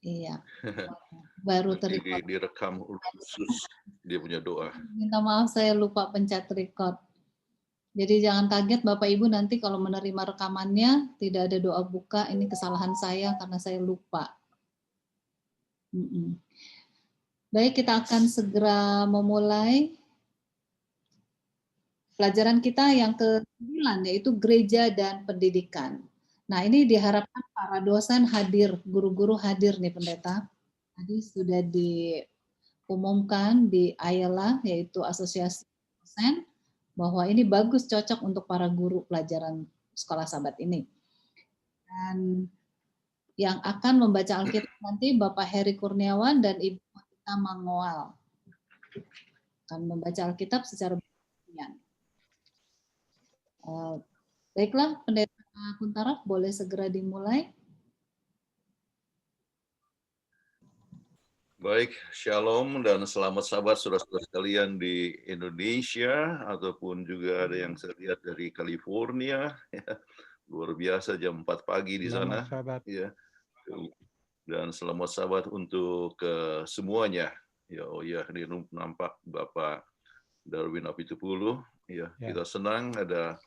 Iya. Baru Nanti terrecord. direkam khusus dia punya doa. Minta maaf saya lupa pencet record. Jadi jangan kaget Bapak Ibu nanti kalau menerima rekamannya tidak ada doa buka, ini kesalahan saya karena saya lupa. Baik, kita akan segera memulai pelajaran kita yang ke-9 yaitu gereja dan pendidikan. Nah, ini diharapkan para dosen hadir, guru-guru hadir nih Pendeta. Tadi sudah diumumkan di AYLA yaitu Asosiasi Dosen bahwa ini bagus cocok untuk para guru pelajaran sekolah Sabat ini. Dan yang akan membaca Alkitab nanti Bapak Heri Kurniawan dan Ibu Monika Mangoal akan membaca Alkitab secara bergantian. Baiklah, Pendeta Kuntaraf boleh segera dimulai. Baik, shalom dan selamat sahabat saudara-saudara sekalian di Indonesia ataupun juga ada yang saya lihat dari California. Luar biasa jam 4 pagi di sana. Ya. Dan selamat sahabat untuk semuanya. Ya, oh ya, di nampak Bapak Darwin Apitupulu. Ya, kita senang ada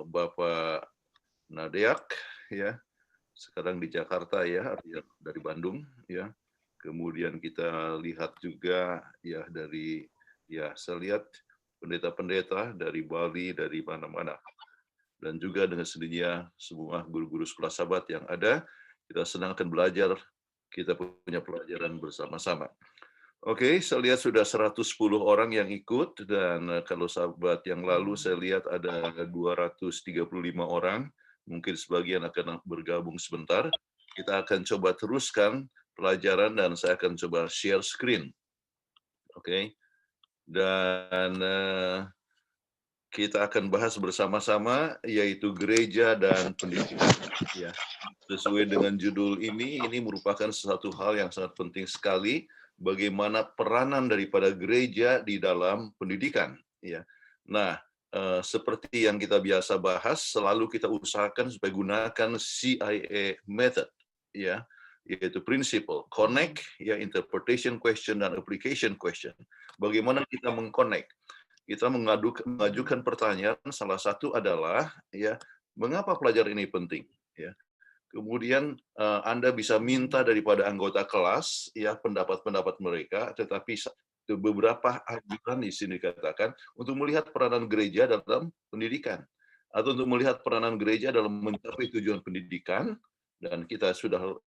Bapak Nadeak ya. Sekarang di Jakarta ya, dari Bandung ya. Kemudian kita lihat juga ya dari saya lihat pendeta-pendeta dari Bali, dari mana-mana. Dan juga dengan sendirinya semua guru-guru sekolah Sabat yang ada, kita senang akan belajar, kita punya pelajaran bersama-sama. Oke, saya lihat sudah 110 orang yang ikut, dan kalau Sabat yang lalu saya lihat ada 235 orang, mungkin sebagian akan bergabung sebentar. Kita akan coba teruskan pelajaran dan saya akan coba share screen. Oke. Dan kita akan bahas bersama-sama yaitu gereja dan pendidikan. Ya. Sesuai dengan judul ini merupakan sesuatu hal yang sangat penting sekali, bagaimana peranan daripada gereja di dalam pendidikan. Ya. Nah, seperti yang kita biasa bahas, selalu kita usahakan supaya gunakan CIA method, ya, yaitu principle, connect, ya, interpretation question dan application question. Bagaimana kita mengconnect? Kita mengajukan pertanyaan, salah satu adalah, ya, mengapa pelajaran ini penting? Ya. Kemudian Anda bisa minta daripada anggota kelas ya pendapat-pendapat mereka, tetapi beberapa ajudan di sini dikatakan untuk melihat peranan gereja dalam pendidikan atau untuk melihat peranan gereja dalam mencapai tujuan pendidikan, dan kita sudah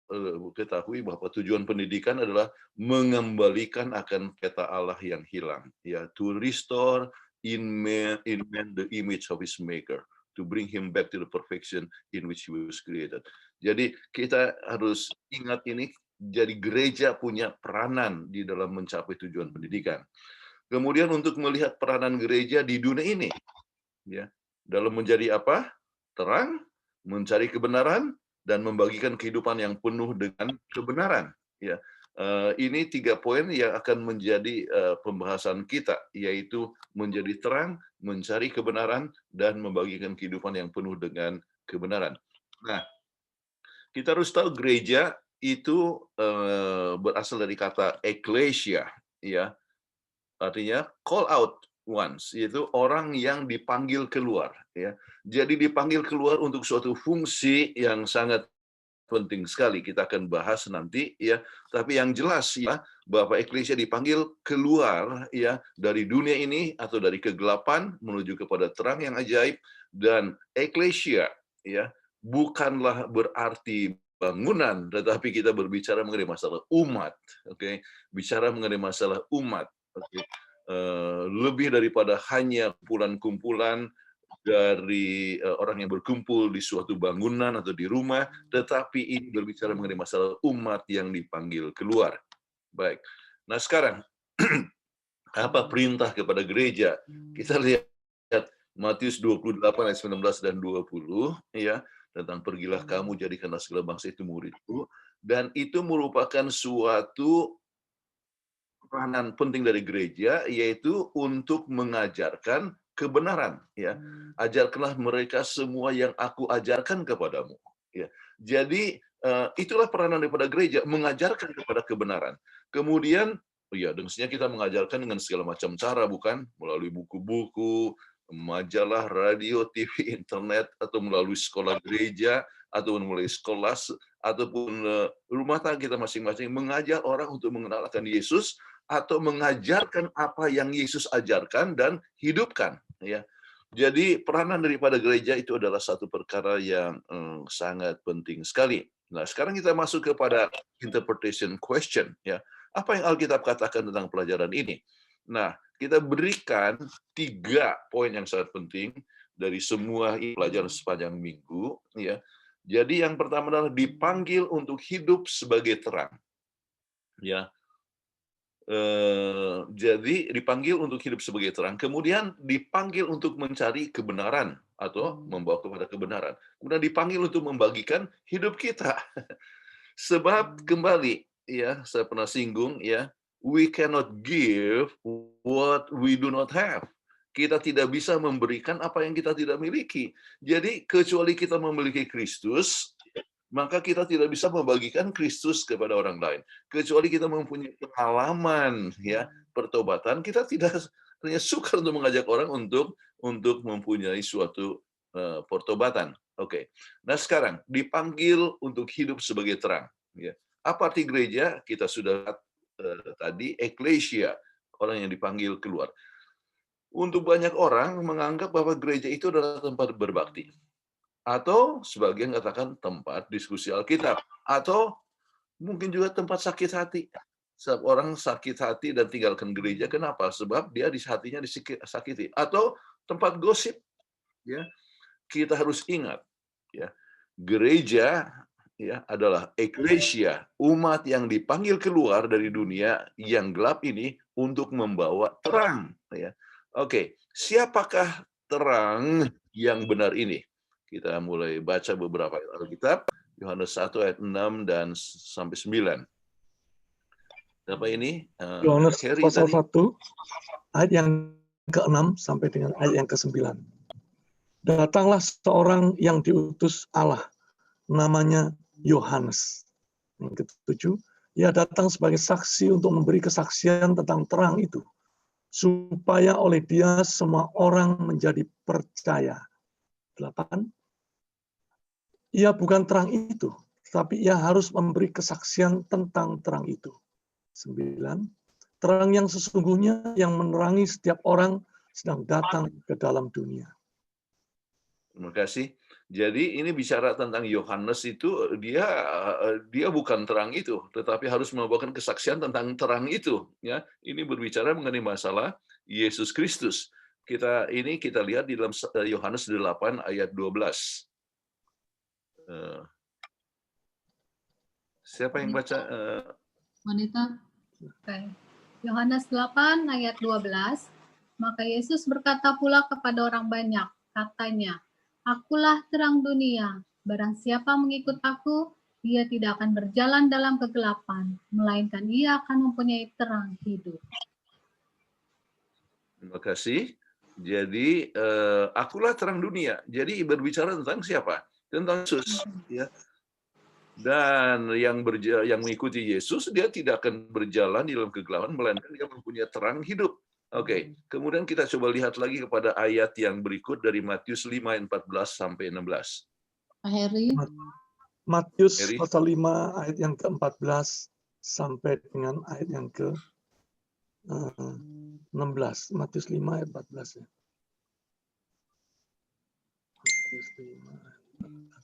ketahui bahwa tujuan pendidikan adalah mengembalikan akan peta Allah yang hilang, ya, to restore in man the image of his maker, to bring him back to the perfection in which he was created. Jadi kita harus ingat ini, jadi gereja punya peranan di dalam mencapai tujuan pendidikan. Kemudian untuk melihat peranan gereja di dunia ini, ya, dalam menjadi apa? Terang, mencari kebenaran, dan membagikan kehidupan yang penuh dengan kebenaran. Ya, ini 3 poin yang akan menjadi pembahasan kita, yaitu menjadi terang, mencari kebenaran, dan membagikan kehidupan yang penuh dengan kebenaran. Nah, kita harus tahu gereja itu berasal dari kata ekklesia, ya, artinya call out ones, yaitu orang yang dipanggil keluar. Ya. Jadi dipanggil keluar untuk suatu fungsi yang sangat penting sekali. Kita akan bahas nanti, ya. Tapi yang jelas ya, bahwa eklesia dipanggil keluar ya dari dunia ini atau dari kegelapan menuju kepada terang yang ajaib. Dan eklesia ya bukanlah berarti bangunan, tetapi kita berbicara mengenai masalah umat. Oke, bicara mengenai masalah umat. Oke. Lebih daripada hanya kumpulan-kumpulan dari orang yang berkumpul di suatu bangunan atau di rumah, tetapi ini berbicara mengenai masalah umat yang dipanggil keluar. Baik. Nah sekarang, apa perintah kepada gereja? Kita lihat Matius 28 ayat 19 dan 20, ya, tentang pergilah kamu jadikanlah segala bangsa itu muridku, dan itu merupakan suatu peranan penting dari gereja, yaitu untuk mengajarkan kebenaran, ya. Ajarkanlah mereka semua yang aku ajarkan kepadamu, ya. Jadi itulah peranan daripada gereja, mengajarkan kepada kebenaran. Kemudian, ya, maksudnya kita mengajarkan dengan segala macam cara, bukan? Melalui buku-buku, majalah, radio, TV, internet, atau melalui sekolah gereja, atau melalui sekolah, ataupun rumah tangga kita masing-masing, mengajar orang untuk mengenalkan Yesus, atau mengajarkan apa yang Yesus ajarkan dan hidupkan. Ya, jadi peranan daripada gereja itu adalah satu perkara yang sangat penting sekali. Nah, sekarang kita masuk kepada interpretation question, ya. Apa yang Alkitab katakan tentang pelajaran ini? Nah, kita berikan 3 poin yang sangat penting dari semua pelajaran sepanjang minggu, ya. Jadi yang pertama adalah dipanggil untuk hidup sebagai terang, ya. Jadi dipanggil untuk hidup sebagai terang, kemudian dipanggil untuk mencari kebenaran atau membawa kepada kebenaran. Kemudian dipanggil untuk membagikan hidup kita. Sebab kembali, ya, saya pernah singgung, ya, we cannot give what we do not have. Kita tidak bisa memberikan apa yang kita tidak miliki. Jadi kecuali kita memiliki Kristus, maka kita tidak bisa membagikan Kristus kepada orang lain. Kecuali kita mempunyai pengalaman, ya, pertobatan, kita tidak hanya suka untuk mengajak orang untuk mempunyai suatu pertobatan. Oke. Nah, sekarang dipanggil untuk hidup sebagai terang, ya. Apa arti gereja? Kita sudah tadi eklesia, orang yang dipanggil keluar. Untuk banyak orang menganggap bahwa gereja itu adalah tempat berbakti. Atau sebagian katakan tempat diskusi Alkitab, atau mungkin juga tempat sakit hati. Sebab orang sakit hati dan tinggalkan gereja, kenapa? Sebab dia di hatinya disakiti. Atau tempat gosip, ya. Kita harus ingat, ya, gereja, ya, adalah eklesia, umat yang dipanggil keluar dari dunia yang gelap ini untuk membawa terang, ya. Oke, siapakah terang yang benar ini? Kita mulai baca beberapa ayat Alkitab, Yohanes 1 ayat 6 dan sampai 9. Apa ini? Yohanes Harry pasal tadi? 1 ayat yang ke-6 sampai dengan ayat yang ke-9. Datanglah seorang yang diutus Allah, namanya Yohanes. Yang ke-7, ia datang sebagai saksi untuk memberi kesaksian tentang terang itu, supaya oleh dia semua orang menjadi percaya. 8, ia bukan terang itu, tapi ia harus memberi kesaksian tentang terang itu. 9, terang yang sesungguhnya yang menerangi setiap orang sedang datang ke dalam dunia. Terima kasih. Jadi ini bicara tentang Yohanes itu, dia bukan terang itu, tetapi harus membawakan kesaksian tentang terang itu, ya. Ini berbicara mengenai masalah Yesus Kristus. Kita lihat di dalam Yohanes 8 ayat 12. Siapa yang baca? Wanita. Oke. Yohanes 8 ayat 12. Maka Yesus berkata pula kepada orang banyak, katanya, "Akulah terang dunia. Barang siapa mengikut aku, dia tidak akan berjalan dalam kegelapan, melainkan ia akan mempunyai terang hidup." Terima kasih. Jadi akulah terang dunia. Jadi berbicara tentang siapa? Tentang Yesus, ya. Dan yang mengikuti Yesus, dia tidak akan berjalan di dalam kegelapan, melainkan dia mempunyai terang hidup. Oke. Kemudian kita coba lihat lagi kepada ayat yang berikut dari Matius 5 ayat 14 sampai 16. Pak Heri. Matius Heri. pasal 5 ayat yang ke-14 sampai dengan ayat yang ke-16. Matius 5 ayat 14 ya. Matius 5 ayat 14.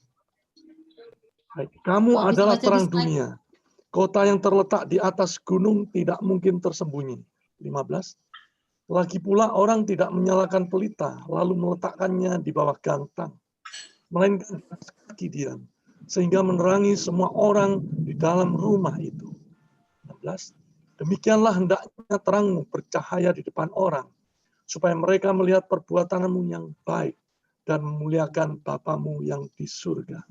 Baik, kamu Kok bisa adalah baca di terang slide? dunia. Kota yang terletak di atas gunung tidak mungkin tersembunyi. 15. Lagi pula orang tidak menyalakan pelita, lalu meletakkannya di bawah gantang, melainkan di atas kaki dia, sehingga menerangi semua orang di dalam rumah itu. 16. Demikianlah hendaknya terangmu bercahaya di depan orang, supaya mereka melihat perbuatanmu yang baik dan memuliakan Bapamu yang di surga.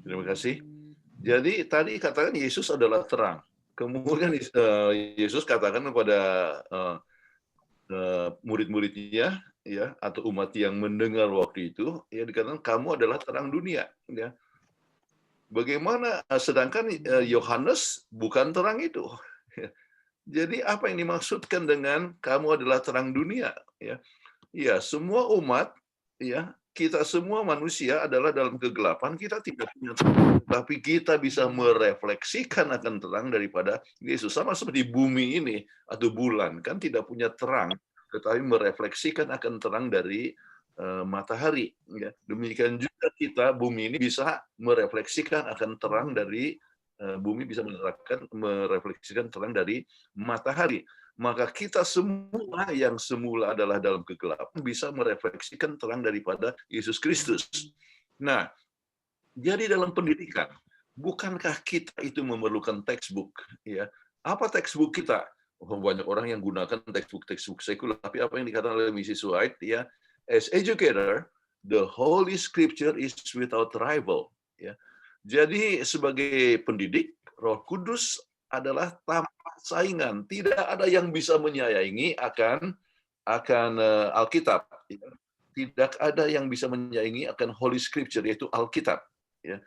Terima kasih. Jadi tadi katakan Yesus adalah terang. Kemudian Yesus katakan kepada murid-muridnya, ya, atau umat yang mendengar waktu itu, ya, dikatakan kamu adalah terang dunia, ya. Bagaimana sedangkan Yohanes bukan terang itu. Jadi apa yang dimaksudkan dengan kamu adalah terang dunia? Ya, ya semua umat, ya kita semua manusia adalah dalam kegelapan. Kita tidak punya terang, tapi kita bisa merefleksikan akan terang daripada Yesus. Sama seperti bumi ini atau bulan kan tidak punya terang, tetapi merefleksikan akan terang dari matahari. Ya. Demikian juga kita bumi ini bisa merefleksikan akan terang dari bumi, bisa merefleksikan terang dari matahari. Maka kita semua yang semula adalah dalam kegelapan bisa merefleksikan terang daripada Yesus Kristus. Nah, jadi dalam pendidikan, bukankah kita itu memerlukan textbook? Ya, apa textbook kita? Oh, banyak orang yang gunakan textbook sekuler. Tapi apa yang dikatakan oleh Mrs. White, ya, as educator, the Holy Scripture is without rival. Ya, jadi sebagai pendidik, Roh Kudus adalah tanpa saingan. Tidak ada yang bisa menyaingi akan Alkitab. Tidak ada yang bisa menyaingi akan Holy Scripture, yaitu Alkitab. Ya,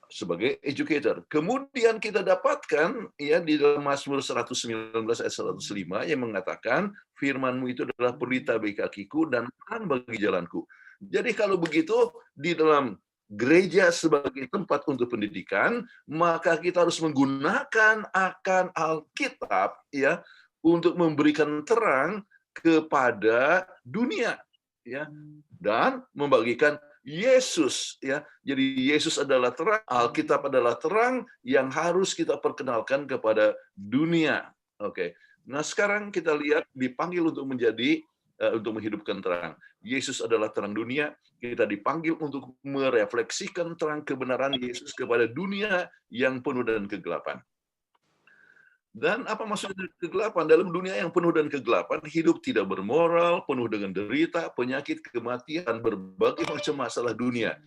sebagai educator. Kemudian kita dapatkan ya di dalam Mazmur 119 ayat 105 yang mengatakan firman-Mu itu adalah pelita bagi kakiku dan terang bagi jalanku. Jadi kalau begitu di dalam gereja sebagai tempat untuk pendidikan, maka kita harus menggunakan akan Alkitab ya untuk memberikan terang kepada dunia ya dan membagikan Yesus ya. Jadi Yesus adalah terang, Alkitab adalah terang yang harus kita perkenalkan kepada dunia. Oke. Nah, sekarang kita lihat dipanggil untuk menjadi untuk menghidupkan terang. Yesus adalah terang dunia. Kita dipanggil untuk merefleksikan terang kebenaran Yesus kepada dunia yang penuh dengan kegelapan. Dan apa maksudnya kegelapan? Dalam dunia yang penuh dengan kegelapan, hidup tidak bermoral, penuh dengan derita, penyakit, kematian, berbagai macam masalah dunia.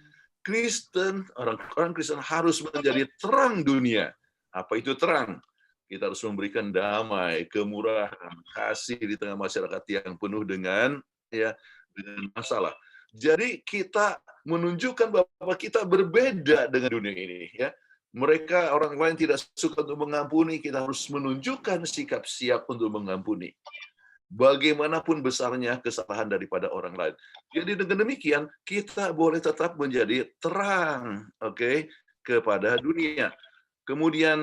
Kristen, orang Kristen harus menjadi terang dunia. Apa itu terang? Kita harus memberikan damai, kemurahan, kasih di tengah masyarakat yang penuh dengan masalah. Jadi kita menunjukkan bahwa kita berbeda dengan dunia ini ya. Mereka orang lain tidak suka untuk mengampuni, kita harus menunjukkan sikap siap untuk mengampuni. Bagaimanapun besarnya kesalahan daripada orang lain. Jadi dengan demikian kita boleh tetap menjadi terang, oke, kepada dunia. Kemudian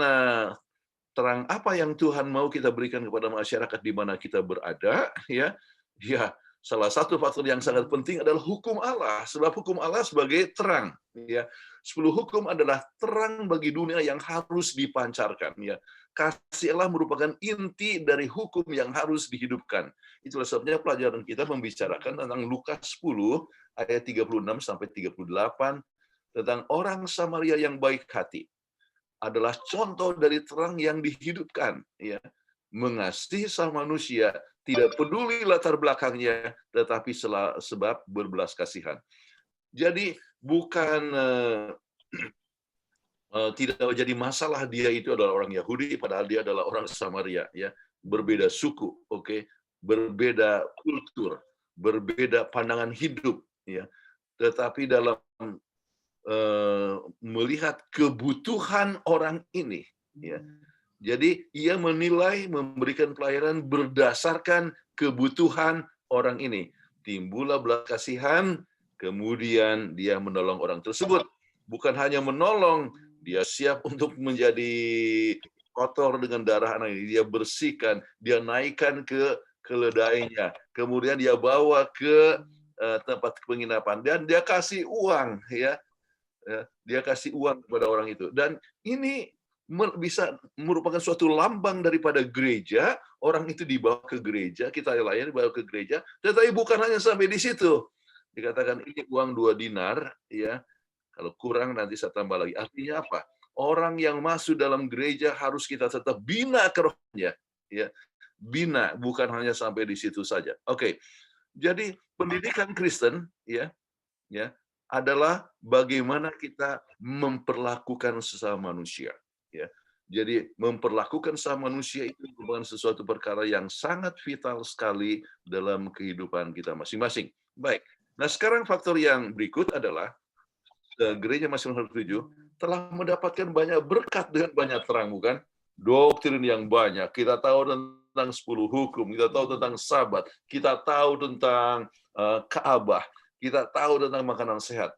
terang apa yang Tuhan mau kita berikan kepada masyarakat di mana kita berada, ya. Ya, salah satu faktor yang sangat penting adalah hukum Allah, sebab hukum Allah sebagai terang, ya. 10 hukum adalah terang bagi dunia yang harus dipancarkan, ya. Kasih Allah merupakan inti dari hukum yang harus dihidupkan. Itulah sebabnya pelajaran kita membicarakan tentang Lukas 10 ayat 36 sampai 38 tentang orang Samaria yang baik hati. Adalah contoh dari terang yang dihidupkan, ya. Mengasihi sama manusia, tidak peduli latar belakangnya, tetapi sebab berbelas kasihan. Jadi bukan tidak jadi masalah dia itu adalah orang Yahudi, padahal dia adalah orang Samaria, ya. Berbeda suku, oke, berbeda kultur, berbeda pandangan hidup, ya. Tetapi dalam melihat kebutuhan orang ini, ya. Jadi ia menilai, memberikan pelayanan berdasarkan kebutuhan orang ini. Timbullah belas kasihan, kemudian dia menolong orang tersebut. Bukan hanya menolong, dia siap untuk menjadi kotor dengan darah anak ini. Dia bersihkan, dia naikkan ke keledainya, kemudian dia bawa ke tempat penginapan dan dia kasih uang, ya. Dia kasih uang kepada orang itu. Dan ini bisa merupakan suatu lambang daripada gereja. Orang itu dibawa ke gereja, kita layani dibawa ke gereja. Tetapi bukan hanya sampai di situ. Dikatakan ini uang 2 dinar, ya. Kalau kurang nanti saya tambah lagi. Artinya apa? Orang yang masuk dalam gereja harus kita tetap bina ke rohnya, ya. Bina, bukan hanya sampai di situ saja. Oke. Jadi pendidikan Kristen, ya adalah bagaimana kita memperlakukan sesama manusia, ya. Jadi memperlakukan sesama manusia itu merupakan sesuatu perkara yang sangat vital sekali dalam kehidupan kita masing-masing. Baik. Nah, sekarang faktor yang berikut adalah gereja masing-masing 7 telah mendapatkan banyak berkat dengan banyak terang, bukan? Doktrin yang banyak. Kita tahu tentang 10 hukum, kita tahu tentang Sabat, kita tahu tentang Ka'bah, kita tahu tentang makanan sehat.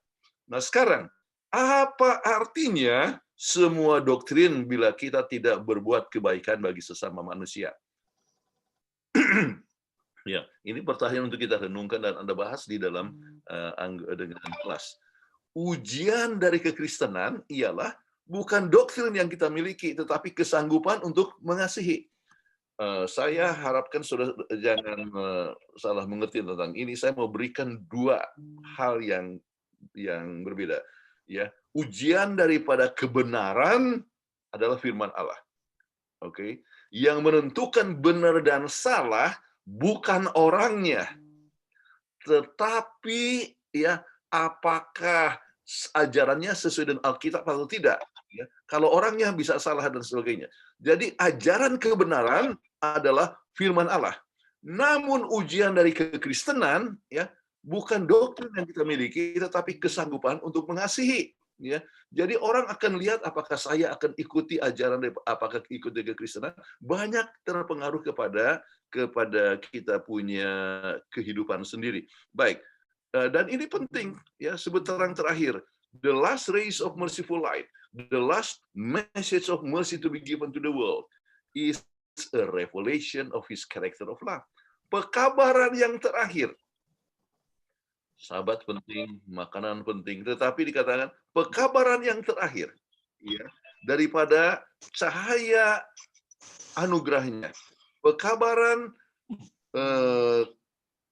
Nah sekarang, apa artinya semua doktrin bila kita tidak berbuat kebaikan bagi sesama manusia? Ya, ini pertanyaan untuk kita renungkan dan Anda bahas di dalam dengan kelas. Ujian dari kekristenan ialah bukan doktrin yang kita miliki, tetapi kesanggupan untuk mengasihi. Saya harapkan saudara jangan salah mengerti tentang ini. Saya mau berikan dua hal yang berbeda. Ya, ujian daripada kebenaran adalah firman Allah. Oke, yang menentukan benar dan salah bukan orangnya, tetapi ya apakah ajarannya sesuai dengan Alkitab atau tidak. Ya, kalau orangnya bisa salah dan sebagainya. Jadi ajaran kebenaran adalah firman Allah. Namun ujian dari kekristenan ya bukan doktrin yang kita miliki, tetapi kesanggupan untuk mengasihi. Ya, jadi orang akan lihat apakah saya akan ikuti ajaran, apakah ikuti kekristenan, banyak terpengaruh kepada kita punya kehidupan sendiri. Baik, dan ini penting ya, sebut terang terakhir. The last rays of merciful light, the last message of mercy to be given to the world is a revelation of his character of love. Pekabaran yang terakhir. Sabat penting, makanan penting, tetapi dikatakan pekabaran yang terakhir ya, daripada cahaya anugerahnya. Pekabaran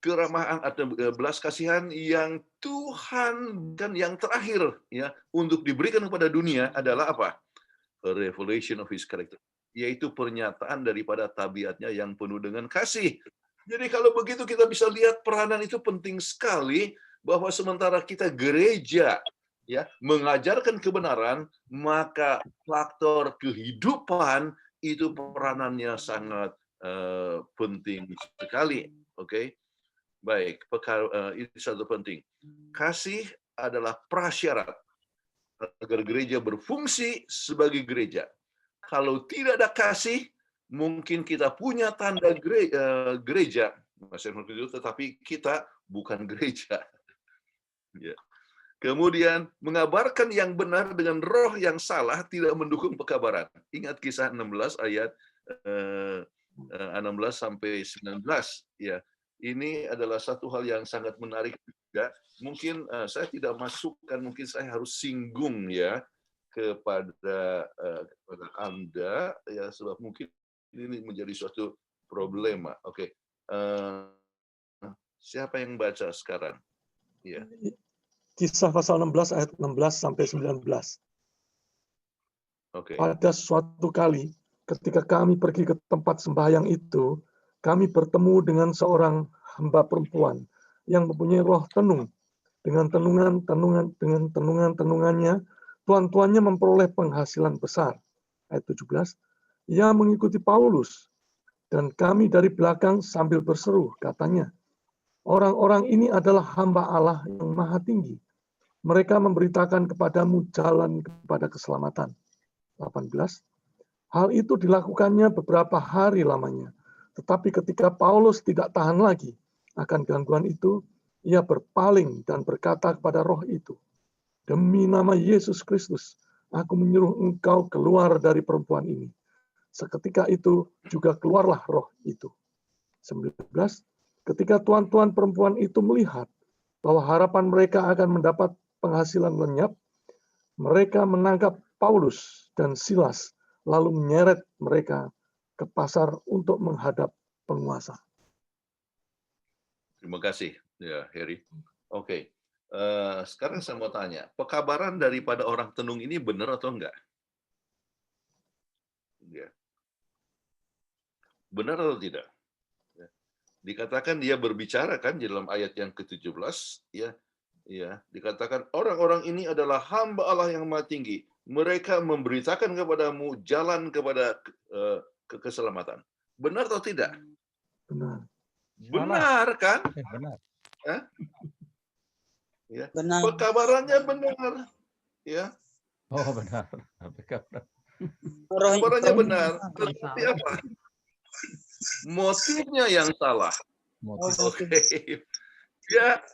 keramahan atau belas kasihan yang Tuhan dan yang terakhir ya untuk diberikan kepada dunia adalah apa? A revelation of his character, yaitu pernyataan daripada tabiatnya yang penuh dengan kasih. Jadi kalau begitu kita bisa lihat peranan itu penting sekali, bahwa sementara kita gereja ya mengajarkan kebenaran, maka faktor kehidupan itu peranannya sangat penting sekali. Oke. Baik, ini satu penting. Kasih adalah prasyarat agar gereja berfungsi sebagai gereja. Kalau tidak ada kasih, mungkin kita punya tanda gereja, tetapi kita bukan gereja. Ya. Kemudian mengabarkan yang benar dengan roh yang salah tidak mendukung pekabaran. Ingat kisah 16 ayat 16 sampai 19 ya. Ini adalah satu hal yang sangat menarik juga. Mungkin saya tidak masukkan, mungkin saya harus singgung ya kepada Anda ya, sebab mungkin ini menjadi suatu problema. Oke. Siapa yang baca sekarang? Ya. Kisah pasal 16 ayat 16 sampai 19. Oke. Pada suatu kali ketika kami pergi ke tempat sembahyang itu, kami bertemu dengan seorang hamba perempuan yang mempunyai roh tenung. Dengan tenungannya, tuan-tuannya memperoleh penghasilan besar. Ayat 17. Ia mengikuti Paulus, dan kami dari belakang sambil berseru, katanya, orang-orang ini adalah hamba Allah yang maha tinggi. Mereka memberitakan kepadamu jalan kepada keselamatan. 18. Hal itu dilakukannya beberapa hari lamanya. Tetapi ketika Paulus tidak tahan lagi akan gangguan itu, ia berpaling dan berkata kepada roh itu, demi nama Yesus Kristus, aku menyuruh engkau keluar dari perempuan ini. Seketika itu juga keluarlah roh itu. 19. Ketika tuan-tuan perempuan itu melihat bahwa harapan mereka akan mendapat penghasilan lenyap, mereka menangkap Paulus dan Silas, lalu menyeret mereka ke pasar untuk menghadap penguasa. Terima kasih, ya Heri. Oke, sekarang saya mau tanya, pekabaran daripada orang tenung ini benar atau enggak? Ya. Benar atau tidak? Ya. Dikatakan dia berbicara kan di dalam ayat yang ke-17, ya. Ya, dikatakan orang-orang ini adalah hamba Allah yang maha tinggi. Mereka memberitakan kepadamu jalan kepada keselamatan. Benar atau tidak? Benar. Benar kan? Benar. Hah? Ya. Benar. Pekabarannya benar. Ya. Oh, benar. Laporannya benar, tetapi apa? Motifnya yang salah. Oke.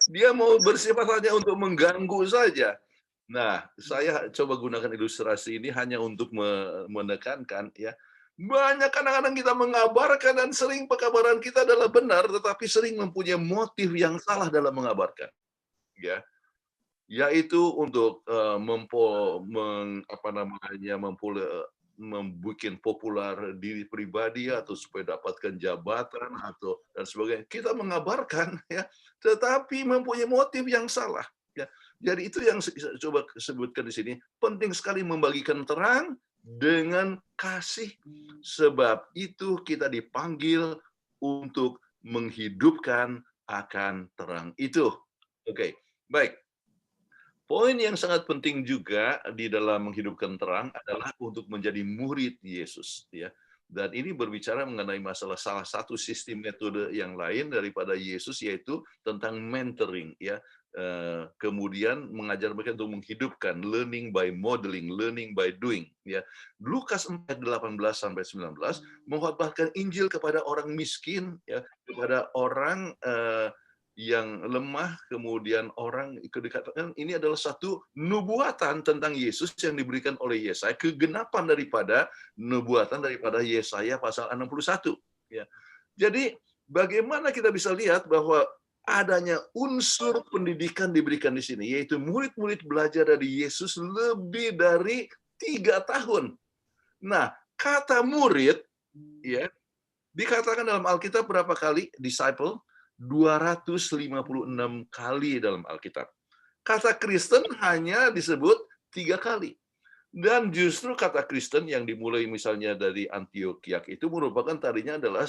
Dia mau bersifat hanya untuk mengganggu saja. Nah, saya coba gunakan ilustrasi ini hanya untuk menekankan ya. Banyak kadang-kadang kita mengabarkan dan sering pekabaran kita adalah benar, tetapi sering mempunyai motif yang salah dalam mengabarkan. Ya, yaitu untuk membuat populer diri pribadi atau supaya dapatkan jabatan atau dan sebagainya. Kita mengabarkan ya, tetapi mempunyai motif yang salah. Ya, jadi itu yang saya coba sebutkan di sini. Penting sekali membagikan terang dengan kasih, sebab itu kita dipanggil untuk menghidupkan akan terang itu. Oke, baik. Poin yang sangat penting juga di dalam menghidupkan terang adalah untuk menjadi murid Yesus, ya. Dan ini berbicara mengenai masalah salah satu sistem metode yang lain daripada Yesus, yaitu tentang mentoring, ya. Kemudian mengajar mereka untuk menghidupkan, learning by modeling, learning by doing, ya. Lukas 4:18-19 mengkhotbahkan Injil kepada orang miskin, ya, kepada orang yang lemah, kemudian orang dikatakan ini adalah satu nubuatan tentang Yesus yang diberikan oleh Yesaya, kegenapan daripada nubuatan daripada Yesaya pasal 61. Ya. Jadi bagaimana kita bisa lihat bahwa adanya unsur pendidikan diberikan di sini, yaitu murid-murid belajar dari Yesus lebih dari 3 tahun. Nah, kata murid ya dikatakan dalam Alkitab berapa kali? Disciple 256 kali dalam Alkitab. Kata Kristen hanya disebut 3 kali. Dan justru kata Kristen yang dimulai misalnya dari Antiokhia itu merupakan tadinya adalah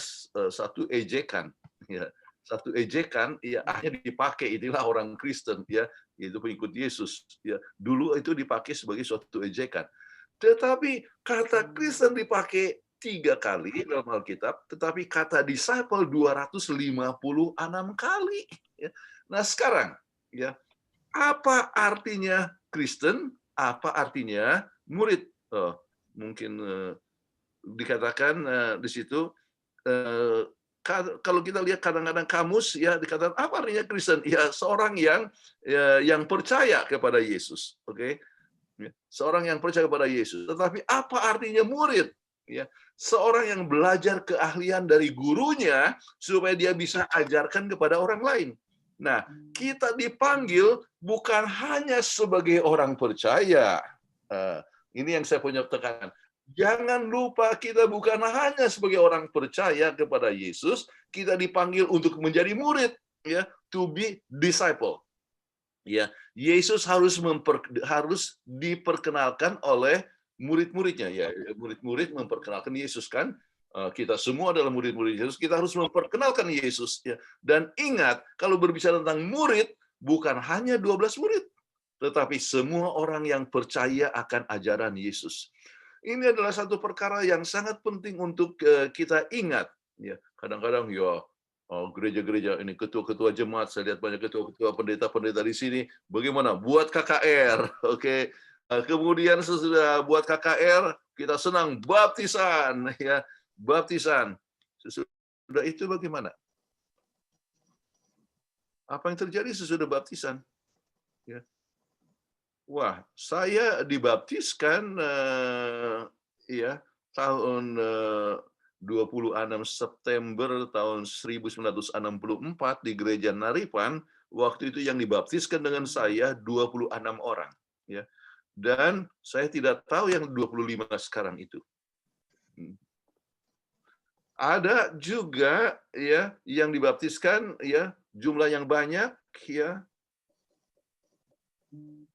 satu ejekan. Ya, satu ejekan ya akhirnya dipakai, inilah orang Kristen ya, itu pengikut Yesus ya. Dulu itu dipakai sebagai suatu ejekan. Tetapi kata Kristen dipakai 3 kali dalam Alkitab, tetapi kata disciple 256 kali. Ya. Nah sekarang, ya apa artinya Kristen? Apa artinya murid? Mungkin dikatakan di situ, kalau kita lihat kadang-kadang kamus, ya dikatakan apa artinya Kristen? Ya seorang yang percaya kepada Yesus, oke? Seorang yang percaya kepada Yesus. Tetapi apa artinya murid? Ya, seorang yang belajar keahlian dari gurunya supaya dia bisa ajarkan kepada orang lain. Nah, kita dipanggil bukan hanya sebagai orang percaya. Ini yang saya punya tekanan. Jangan lupa kita bukan hanya sebagai orang percaya kepada Yesus, kita dipanggil untuk menjadi murid, ya, to be disciple. Ya, Yesus harus diperkenalkan oleh murid-muridnya, ya. Murid-murid memperkenalkan Yesus kan. Kita semua adalah murid-murid Yesus, kita harus memperkenalkan Yesus, ya. Dan ingat, kalau berbicara tentang murid, bukan hanya 12 murid, tetapi semua orang yang percaya akan ajaran Yesus. Ini adalah satu perkara yang sangat penting untuk kita ingat, ya. Kadang-kadang ya gereja-gereja ini, ketua-ketua jemaat, saya lihat banyak ketua-ketua pendeta-pendeta di sini, bagaimana buat KKR, oke. Kemudian sesudah buat KKR, kita senang baptisan, ya, baptisan. Sesudah itu bagaimana? Apa yang terjadi sesudah baptisan? Ya. Wah, saya dibaptiskan ya tahun 26 September tahun 1964 di Gereja Naripan. Waktu itu yang dibaptiskan dengan saya 26 orang, ya. Dan saya tidak tahu yang 25 sekarang itu. Ada juga ya yang dibaptiskan ya jumlah yang banyak, ya.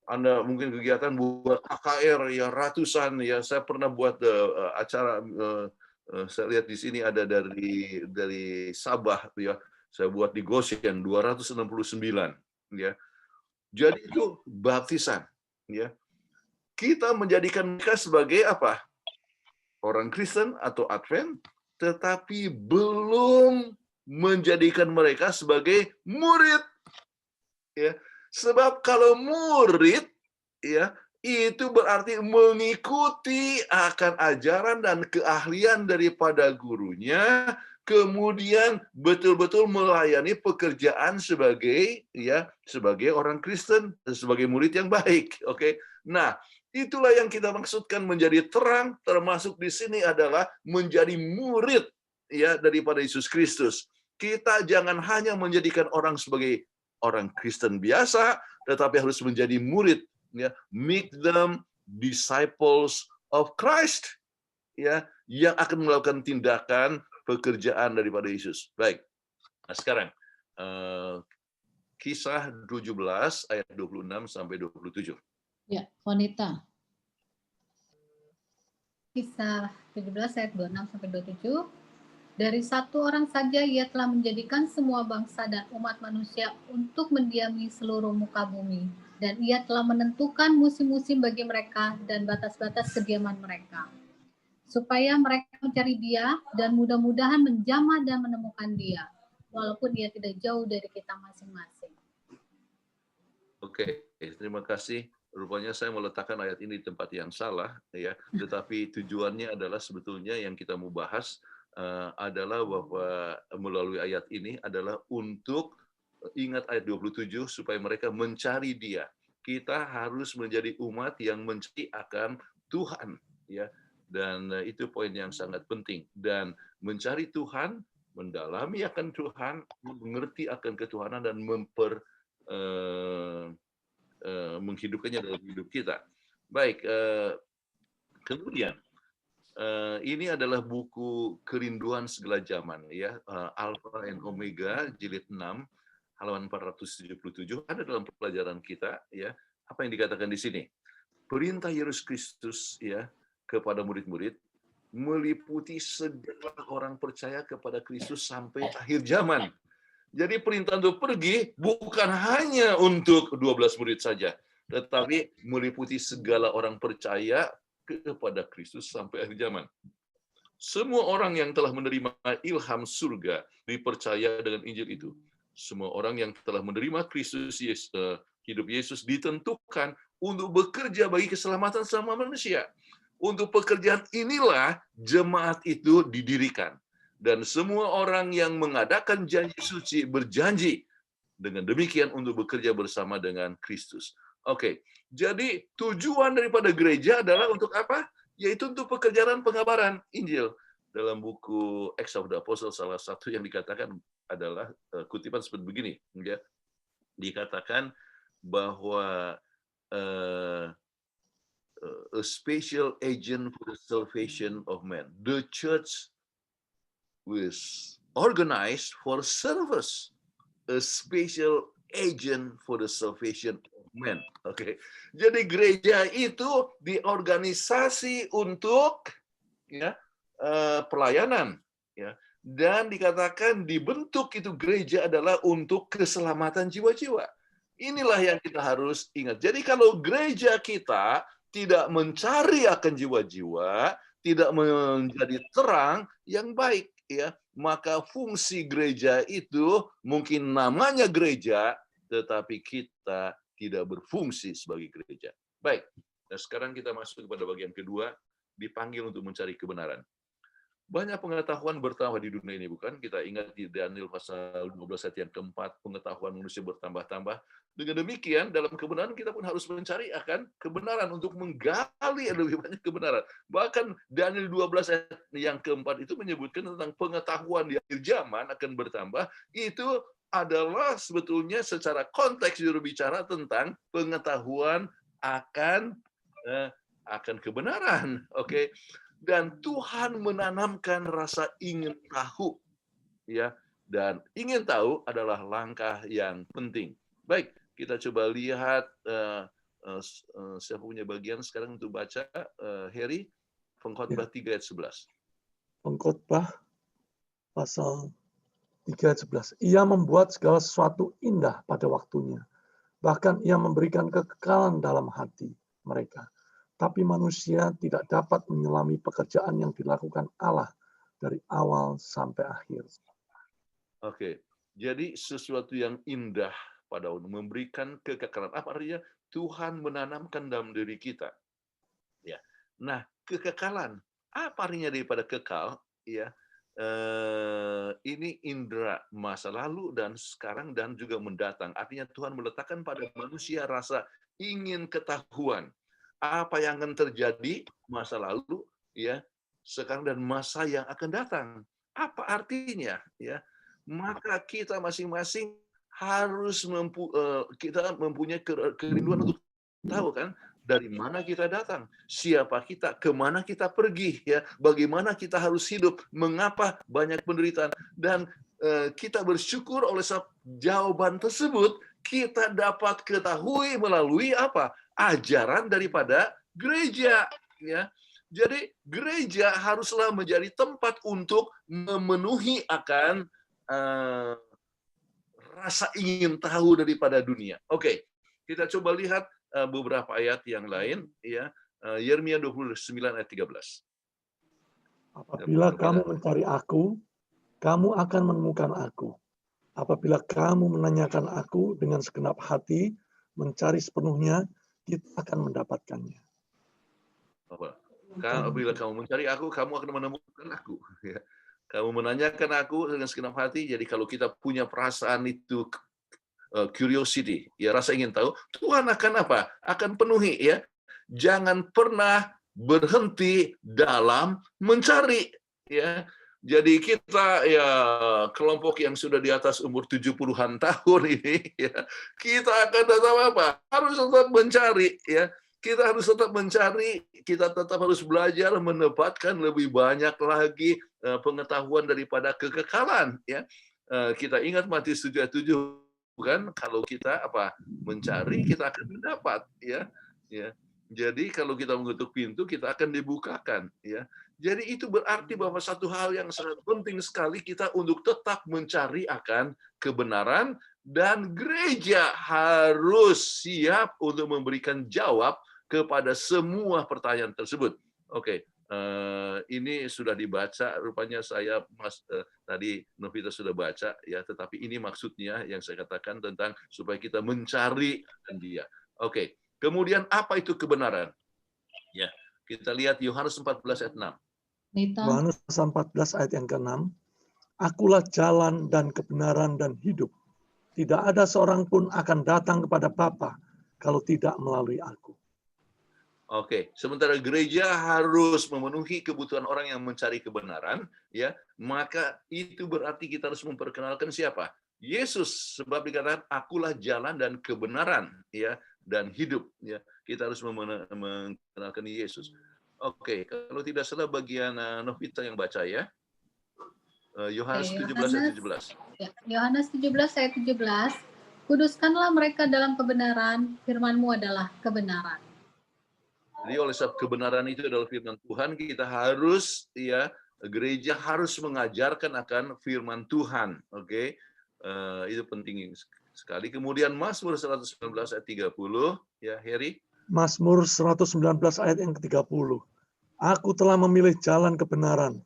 Anda mungkin kegiatan buat KKR ya ratusan, ya. Saya pernah buat acara, saya lihat di sini ada dari Sabah, ya. Saya buat di Goshen 269, ya. Jadi itu baptisan, ya. Kita menjadikan mereka sebagai apa? Orang Kristen atau Advent, tetapi belum menjadikan mereka sebagai murid, ya. Sebab kalau murid, ya, Itu berarti mengikuti akan ajaran dan keahlian daripada gurunya, kemudian betul-betul melayani pekerjaan sebagai orang Kristen, sebagai murid yang baik. Oke. Nah, itulah yang kita maksudkan menjadi terang, termasuk di sini adalah menjadi murid daripada Yesus Kristus. Kita jangan hanya menjadikan orang sebagai orang Kristen biasa, tetapi harus menjadi murid. Make them disciples of Christ, yang akan melakukan tindakan pekerjaan daripada Yesus. Baik. Nah, sekarang Kisah 17 ayat 26 sampai 27. Ya, Fonita. Kisah 17 ayat 26 sampai 27. Dari satu orang saja ia telah menjadikan semua bangsa dan umat manusia untuk mendiami seluruh muka bumi. Dan ia telah menentukan musim-musim bagi mereka dan batas-batas kediaman mereka. Supaya mereka mencari dia dan mudah-mudahan menjamah dan menemukan dia. Walaupun ia tidak jauh dari kita masing-masing. Oke, terima kasih. Rupanya saya meletakkan ayat ini di tempat yang salah, tetapi tujuannya adalah sebetulnya yang kita mau bahas adalah bahwa melalui ayat ini adalah untuk ingat ayat 27 supaya mereka mencari dia. Kita harus menjadi umat yang mencari akan Tuhan, dan itu poin yang sangat penting. Dan mencari Tuhan, mendalami akan Tuhan, mengerti akan ketuhanan dan menghidupkannya dalam hidup kita. Baik, kemudian ini adalah buku Kerinduan Segala Zaman, Alpha and Omega, jilid 6, halaman 477, ada dalam pelajaran kita, apa yang dikatakan di sini? Perintah Yesus Kristus, kepada murid-murid meliputi segala orang percaya kepada Kristus sampai akhir zaman. Jadi perintah untuk pergi bukan hanya untuk 12 murid saja, tetapi meliputi segala orang percaya kepada Kristus sampai akhir zaman. Semua orang yang telah menerima ilham surga dipercaya dengan Injil itu. Semua orang yang telah menerima Kristus Yesus, hidup Yesus ditentukan untuk bekerja bagi keselamatan semua manusia. Untuk pekerjaan inilah jemaat itu didirikan. Dan semua orang yang mengadakan janji suci berjanji dengan demikian untuk bekerja bersama dengan Kristus. Oke, jadi tujuan daripada gereja adalah untuk apa? Yaitu untuk pekerjaan pengabaran Injil. Dalam buku Acts of the Apostles, salah satu yang dikatakan adalah kutipan seperti begini. Dikatakan bahwa a special agent for the salvation of men. The church was organized for service. A special agent for the salvation of men. Oke. Jadi gereja itu diorganisasi untuk pelayanan, dan dikatakan dibentuk itu gereja adalah untuk keselamatan jiwa-jiwa. Inilah yang kita harus ingat. Jadi kalau gereja kita tidak mencari akan jiwa-jiwa, tidak menjadi terang yang baik, maka fungsi gereja itu mungkin namanya gereja, tetapi kita tidak berfungsi sebagai gereja. Baik, nah sekarang kita masuk kepada bagian kedua, dipanggil untuk mencari kebenaran. Banyak pengetahuan bertambah di dunia ini, bukan? Kita ingat di Daniel pasal 12 ayat yang keempat, pengetahuan manusia bertambah-tambah. Dengan demikian, dalam kebenaran kita pun harus mencari akan kebenaran untuk menggali lebih banyak kebenaran. Bahkan Daniel 12 ayat yang keempat itu menyebutkan tentang pengetahuan di akhir zaman akan bertambah. Itu adalah sebetulnya secara konteks berbicara tentang pengetahuan akan kebenaran. Oke. Dan Tuhan menanamkan rasa ingin tahu, dan ingin tahu adalah langkah yang penting. Baik, kita coba lihat siapa punya bagian sekarang untuk baca, Heri, Pengkhotbah 3 ayat 11. Pengkhotbah pasal 3 ayat 11. Ia membuat segala sesuatu indah pada waktunya. Bahkan ia memberikan kekekalan dalam hati mereka. Tapi manusia tidak dapat menyelami pekerjaan yang dilakukan Allah dari awal sampai akhir. Oke, jadi sesuatu yang indah pada waktu memberikan kekekalan. Apa artinya? Tuhan menanamkan dalam diri kita. Ya. Nah, kekekalan. Apa artinya daripada kekal? Ya, ini indera masa lalu dan sekarang dan juga mendatang. Artinya Tuhan meletakkan pada manusia rasa ingin ketahuan apa yang akan terjadi masa lalu, ya, sekarang dan masa yang akan datang. Apa artinya? Ya, maka kita masing-masing harus kita mempunyai kerinduan untuk tahu kan dari mana kita datang, siapa kita, kemana kita pergi, ya, bagaimana kita harus hidup, mengapa banyak penderitaan, dan kita bersyukur oleh jawaban tersebut kita dapat ketahui melalui apa? Ajaran daripada gereja, ya. Jadi gereja haruslah menjadi tempat untuk memenuhi akan rasa ingin tahu daripada dunia. Oke, kita coba lihat beberapa ayat yang lain, ya. Yeremia 29 ayat 13. Apabila kamu mencari aku, kamu akan menemukan aku. Apabila kamu menanyakan aku dengan segenap hati, mencari sepenuhnya, kita akan mendapatkannya. Apabila kamu mencari aku, kamu akan menemukan aku. Ya. Kamu menanyakan aku dengan segenap hati. Jadi kalau kita punya perasaan itu curiosity, ya, rasa ingin tahu, Tuhan akan apa? Akan penuhi, ya. Jangan pernah berhenti dalam mencari, ya. Jadi kita, ya, kelompok yang sudah di atas umur 70-an tahun ini, ya, kita akan tetap apa? Harus tetap mencari, ya. Kita harus tetap mencari, kita tetap harus belajar mendapatkan lebih banyak lagi pengetahuan daripada kekekalan, ya. Kita ingat Matius 7:7, kan, kalau kita apa? Mencari, kita akan mendapat, ya. Ya. Jadi kalau kita mengetuk pintu, kita akan dibukakan, ya. Jadi itu berarti bahwa satu hal yang sangat penting sekali kita untuk tetap mencari akan kebenaran, dan gereja harus siap untuk memberikan jawab kepada semua pertanyaan tersebut. Oke, ini sudah dibaca, rupanya saya tadi Novita sudah baca, ya, tetapi ini maksudnya yang saya katakan tentang supaya kita mencari Dia. Oke, kemudian apa itu kebenaran? Ya, kita lihat Yohanes 14 ayat 6. Yohanes 14 ayat yang ke-6. Akulah jalan dan kebenaran dan hidup. Tidak ada seorang pun akan datang kepada Bapa kalau tidak melalui aku. Oke, sementara gereja harus memenuhi kebutuhan orang yang mencari kebenaran, ya, maka itu berarti kita harus memperkenalkan siapa? Yesus, sebab dikatakan akulah jalan dan kebenaran, ya, dan hidup, ya. Kita harus mengenalkan Yesus. Oke, kalau tidak salah bagian Novita yang baca, ya. Yohanes 17 ayat 17. Yohanes 17 ayat 17. Kuduskanlah mereka dalam kebenaran, firman-Mu adalah kebenaran. Jadi oleh sebab kebenaran itu adalah firman Tuhan, kita harus, ya, gereja harus mengajarkan akan firman Tuhan. Oke. Itu penting sekali. Kemudian Mazmur 119 ayat 30, ya, Heri. Mazmur 119 ayat yang ke-30. Aku telah memilih jalan kebenaran,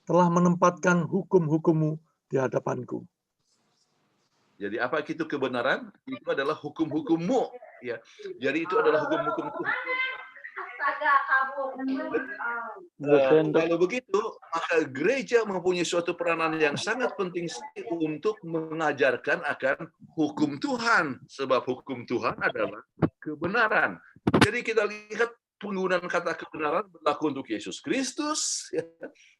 telah menempatkan hukum-hukum-Mu di hadapanku. Jadi apa itu kebenaran? Itu adalah hukum-hukum-Mu, ya. Jadi itu adalah hukum-hukum Tuhan. Kalau begitu, maka gereja mempunyai suatu peranan yang sangat penting untuk mengajarkan akan hukum Tuhan, sebab hukum Tuhan adalah kebenaran. Jadi kita lihat penggunaan kata kebenaran berlaku untuk Yesus Kristus, ya.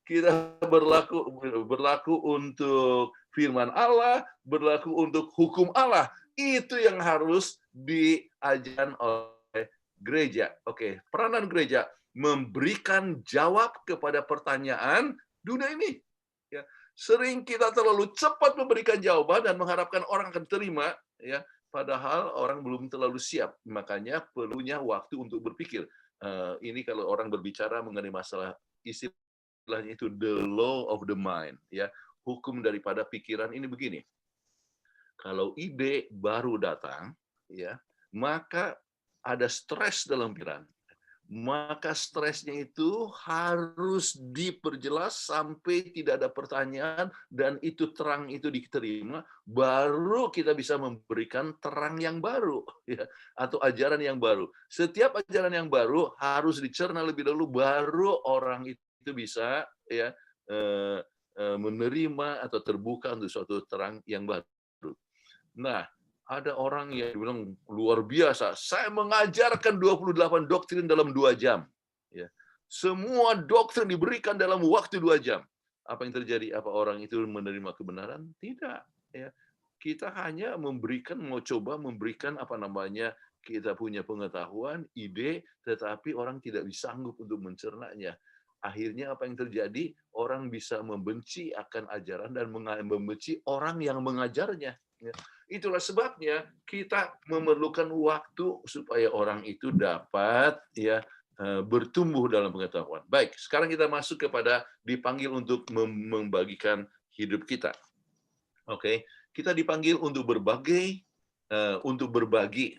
Kita berlaku untuk firman Allah, berlaku untuk hukum Allah. Itu yang harus diajarkan oleh gereja. Oke, peranan gereja memberikan jawab kepada pertanyaan dunia ini. Ya, sering kita terlalu cepat memberikan jawaban dan mengharapkan orang akan terima, ya, padahal orang belum terlalu siap. Makanya perlunya waktu untuk berpikir. Ini kalau orang berbicara mengenai masalah istilahnya itu the law of the mind, ya, hukum daripada pikiran ini begini. Kalau ide baru datang, ya, maka ada stres dalam pikiran. maka stresnya itu harus diperjelas sampai tidak ada pertanyaan dan itu terang itu diterima, baru kita bisa memberikan terang yang baru, ya, atau ajaran yang baru. Setiap ajaran yang baru harus dicerna lebih dahulu, baru orang itu bisa ya menerima atau terbuka untuk suatu terang yang baru. Nah, ada orang yang bilang luar biasa, saya mengajarkan 28 doktrin dalam 2 jam. Ya. Semua doktrin diberikan dalam waktu 2 jam. Apa yang terjadi? Apa orang itu menerima kebenaran? Tidak. Ya. Kita hanya mau coba memberikan kita punya pengetahuan, ide, tetapi orang tidak bisa sanggup untuk mencernanya. Akhirnya apa yang terjadi? Orang bisa membenci akan ajaran dan membenci orang yang mengajarnya. Ya. Itulah sebabnya kita memerlukan waktu supaya orang itu dapat bertumbuh dalam pengetahuan. Baik, sekarang kita masuk kepada dipanggil untuk membagikan hidup kita. Oke, kita dipanggil untuk berbagi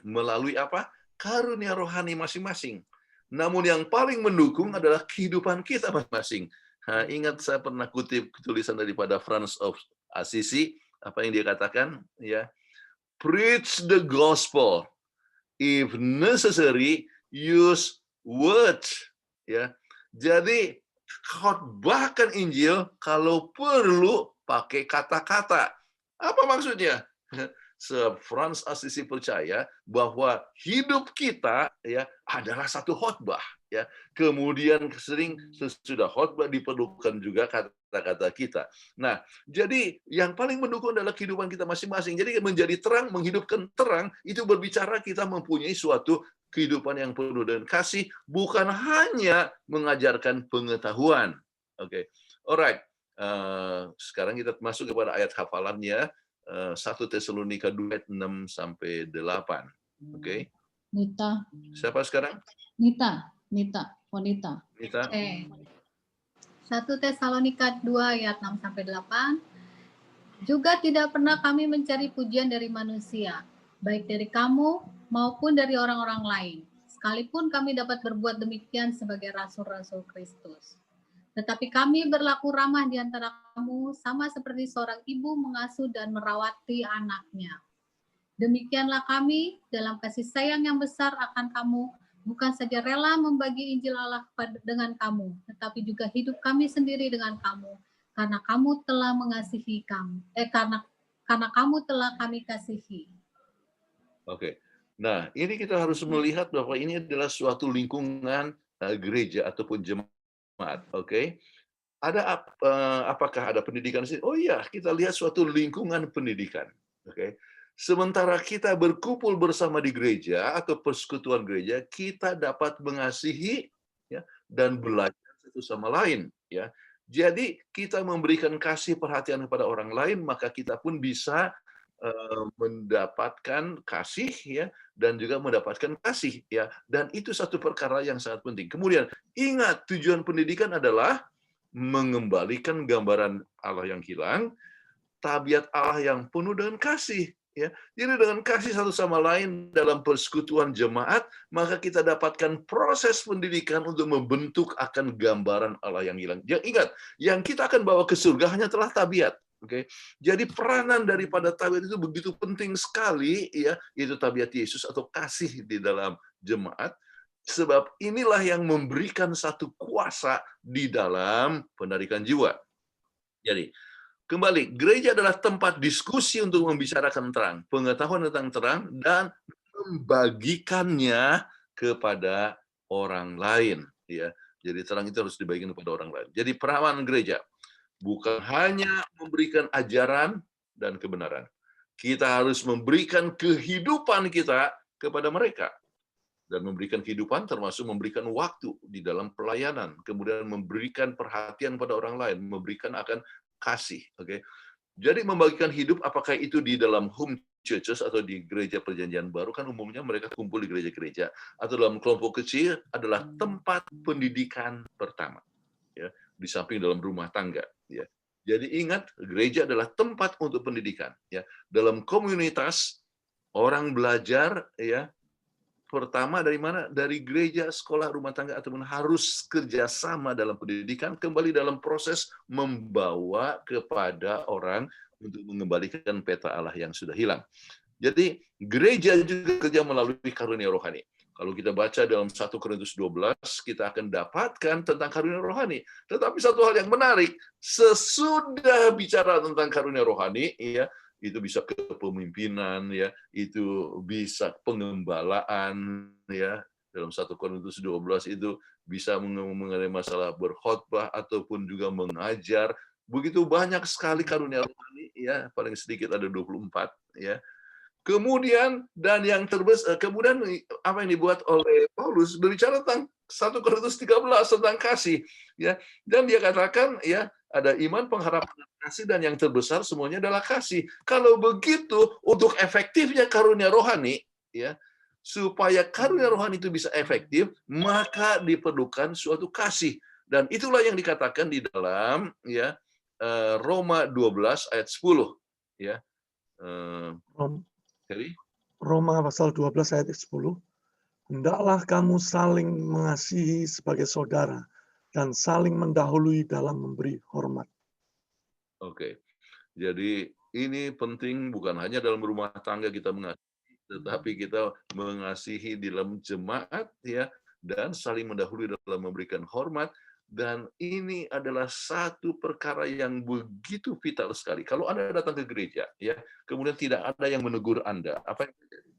melalui apa? Karunia rohani masing-masing. Namun yang paling mendukung adalah kehidupan kita masing-masing. Ingat saya pernah kutip tulisan daripada Franz of Assisi, apa yang dia katakan? Ya, preach the gospel. If necessary, use words. Ya, jadi khotbahkan Injil kalau perlu pakai kata-kata. Apa maksudnya? Franz Assisi percaya bahwa hidup kita ya adalah satu khotbah. Ya, kemudian sering sesudah khotbah diperlukan juga kata-kata kita. Nah, jadi yang paling mendukung adalah kehidupan kita masing-masing. Jadi menjadi terang, menghidupkan terang, itu berbicara kita mempunyai suatu kehidupan yang penuh dengan kasih, bukan hanya mengajarkan pengetahuan. Oke, alright. Sekarang kita masuk kepada ayat hafalannya. 1 Tesalonika 2 6 sampai 8. Oke. Nita. Siapa sekarang? Nita. Nita. 1 Tesalonika 2 ayat 6 sampai 8. Juga tidak pernah kami mencari pujian dari manusia, baik dari kamu maupun dari orang-orang lain. Sekalipun kami dapat berbuat demikian sebagai rasul-rasul Kristus. Tetapi kami berlaku ramah di antara kamu, sama seperti seorang ibu mengasuh dan merawati anaknya. Demikianlah kami dalam kasih sayang yang besar akan kamu, bukan saja rela membagi Injil Allah dengan kamu, tetapi juga hidup kami sendiri dengan kamu, karena kamu telah mengasihi kami. Karena kamu telah kami kasihi. Oke. Nah, ini kita harus melihat bahwa ini adalah suatu lingkungan gereja ataupun jemaat. Oke, apakah ada pendidikan di sini? Oh iya, kita lihat suatu lingkungan pendidikan. Oke, sementara kita berkumpul bersama di gereja atau persekutuan gereja, kita dapat mengasihi ya, dan belajar satu sama lain. Ya, jadi kita memberikan kasih perhatian kepada orang lain, maka kita pun bisa mendapatkan kasih ya dan juga mendapatkan kasih ya, dan itu satu perkara yang sangat penting. Kemudian ingat, tujuan pendidikan adalah mengembalikan gambaran Allah yang hilang, tabiat Allah yang penuh dengan kasih ya. Jadi dengan kasih satu sama lain dalam persekutuan jemaat, maka kita dapatkan proses pendidikan untuk membentuk akan gambaran Allah yang hilang. Yang ingat, yang kita akan bawa ke surga hanya telah tabiat. Oke, jadi peranan daripada tabiat itu begitu penting sekali, ya, yaitu tabiat Yesus atau kasih di dalam jemaat. Sebab inilah yang memberikan satu kuasa di dalam penarikan jiwa. Jadi, kembali, gereja adalah tempat diskusi untuk membicarakan terang, pengetahuan tentang terang, dan membagikannya kepada orang lain. Ya, jadi terang itu harus dibagikan kepada orang lain. Jadi peranan gereja bukan hanya memberikan ajaran dan kebenaran. Kita harus memberikan kehidupan kita kepada mereka. Dan memberikan kehidupan termasuk memberikan waktu di dalam pelayanan. Kemudian memberikan perhatian pada orang lain. Memberikan akan kasih. Oke. Jadi membagikan hidup, apakah itu di dalam home churches atau di gereja perjanjian baru, kan umumnya mereka kumpul di gereja-gereja. Atau dalam kelompok kecil adalah tempat pendidikan pertama. Ya, di samping dalam rumah tangga. Ya. Jadi ingat, gereja adalah tempat untuk pendidikan. Ya. Dalam komunitas, orang belajar ya pertama dari mana? Dari gereja, sekolah, rumah tangga, ataupun harus kerjasama dalam pendidikan, kembali dalam proses membawa kepada orang untuk mengembalikan peta Allah yang sudah hilang. Jadi gereja juga kerja melalui karunia rohani. Kalau kita baca dalam 1 Korintus 12, kita akan dapatkan tentang karunia rohani. Tetapi satu hal yang menarik, sesudah bicara tentang karunia rohani, ya, itu bisa kepemimpinan, ya, itu bisa pengembalaan, ya. Dalam 1 Korintus 12 itu bisa mengenai masalah berkhotbah ataupun juga mengajar. Begitu banyak sekali karunia rohani, ya, paling sedikit ada 24, ya. Kemudian dan yang terbesar, kemudian apa yang dibuat oleh Paulus berbicara tentang 1 Korintus 13 tentang kasih, ya. Dan dia katakan, ya, ada iman, pengharapan, dan kasih, dan yang terbesar semuanya adalah kasih. Kalau begitu, untuk efektifnya karunia rohani, ya, supaya karunia rohani itu bisa efektif, maka diperlukan suatu kasih. Dan itulah yang dikatakan di dalam, ya, Roma 12 ayat 10, ya. Jadi Roma pasal 12 ayat 10, hendaklah kamu saling mengasihi sebagai saudara dan saling mendahului dalam memberi hormat. Oke. Jadi ini penting, bukan hanya dalam rumah tangga kita mengasihi, tetapi kita mengasihi di dalam jemaat, ya, dan saling mendahului dalam memberikan hormat. Dan ini adalah satu perkara yang begitu vital sekali. Kalau Anda datang ke gereja, ya, kemudian tidak ada yang menegur Anda, apa yang terjadi?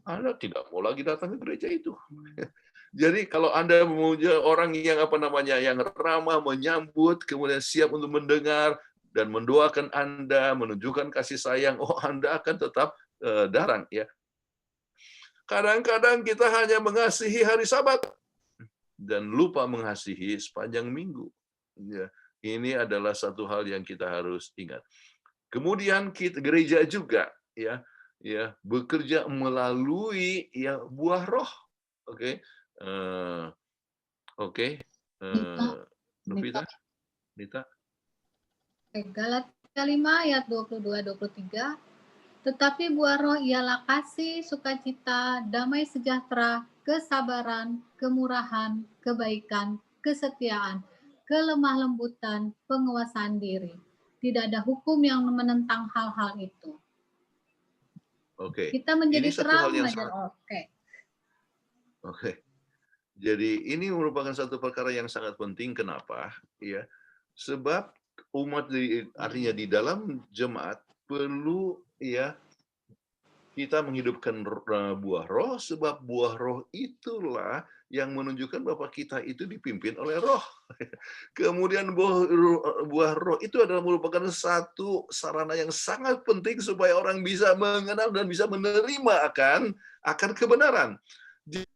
Anda tidak mau lagi datang ke gereja itu. Jadi kalau Anda memuja orang yang yang ramah, menyambut, kemudian siap untuk mendengar dan mendoakan Anda, menunjukkan kasih sayang, Anda akan tetap darang, ya. Kadang-kadang kita hanya mengasihi hari Sabat dan lupa mengasihi sepanjang minggu. Ya, ini adalah satu hal yang kita harus ingat. Kemudian gereja juga, ya, bekerja melalui, ya, buah roh. Oke, Novita, Nita. Galatia 5 ayat 22-23. Tetapi buah roh ialah kasih, sukacita, damai sejahtera, kesabaran, kemurahan, kebaikan, kesetiaan, kelemah lembutan, penguasaan diri. Tidak ada hukum yang menentang hal-hal itu. Oke. Kita menjadi ini satu hal yang terang. Oke. Jadi ini merupakan satu perkara yang sangat penting. Kenapa? Ya, sebab umat artinya di dalam jemaat perlu, ya, kita menghidupkan buah roh, sebab buah roh itulah yang menunjukkan bahwa kita itu dipimpin oleh roh. Kemudian buah roh itu adalah merupakan satu sarana yang sangat penting supaya orang bisa mengenal dan bisa menerima akan kebenaran. Jadi,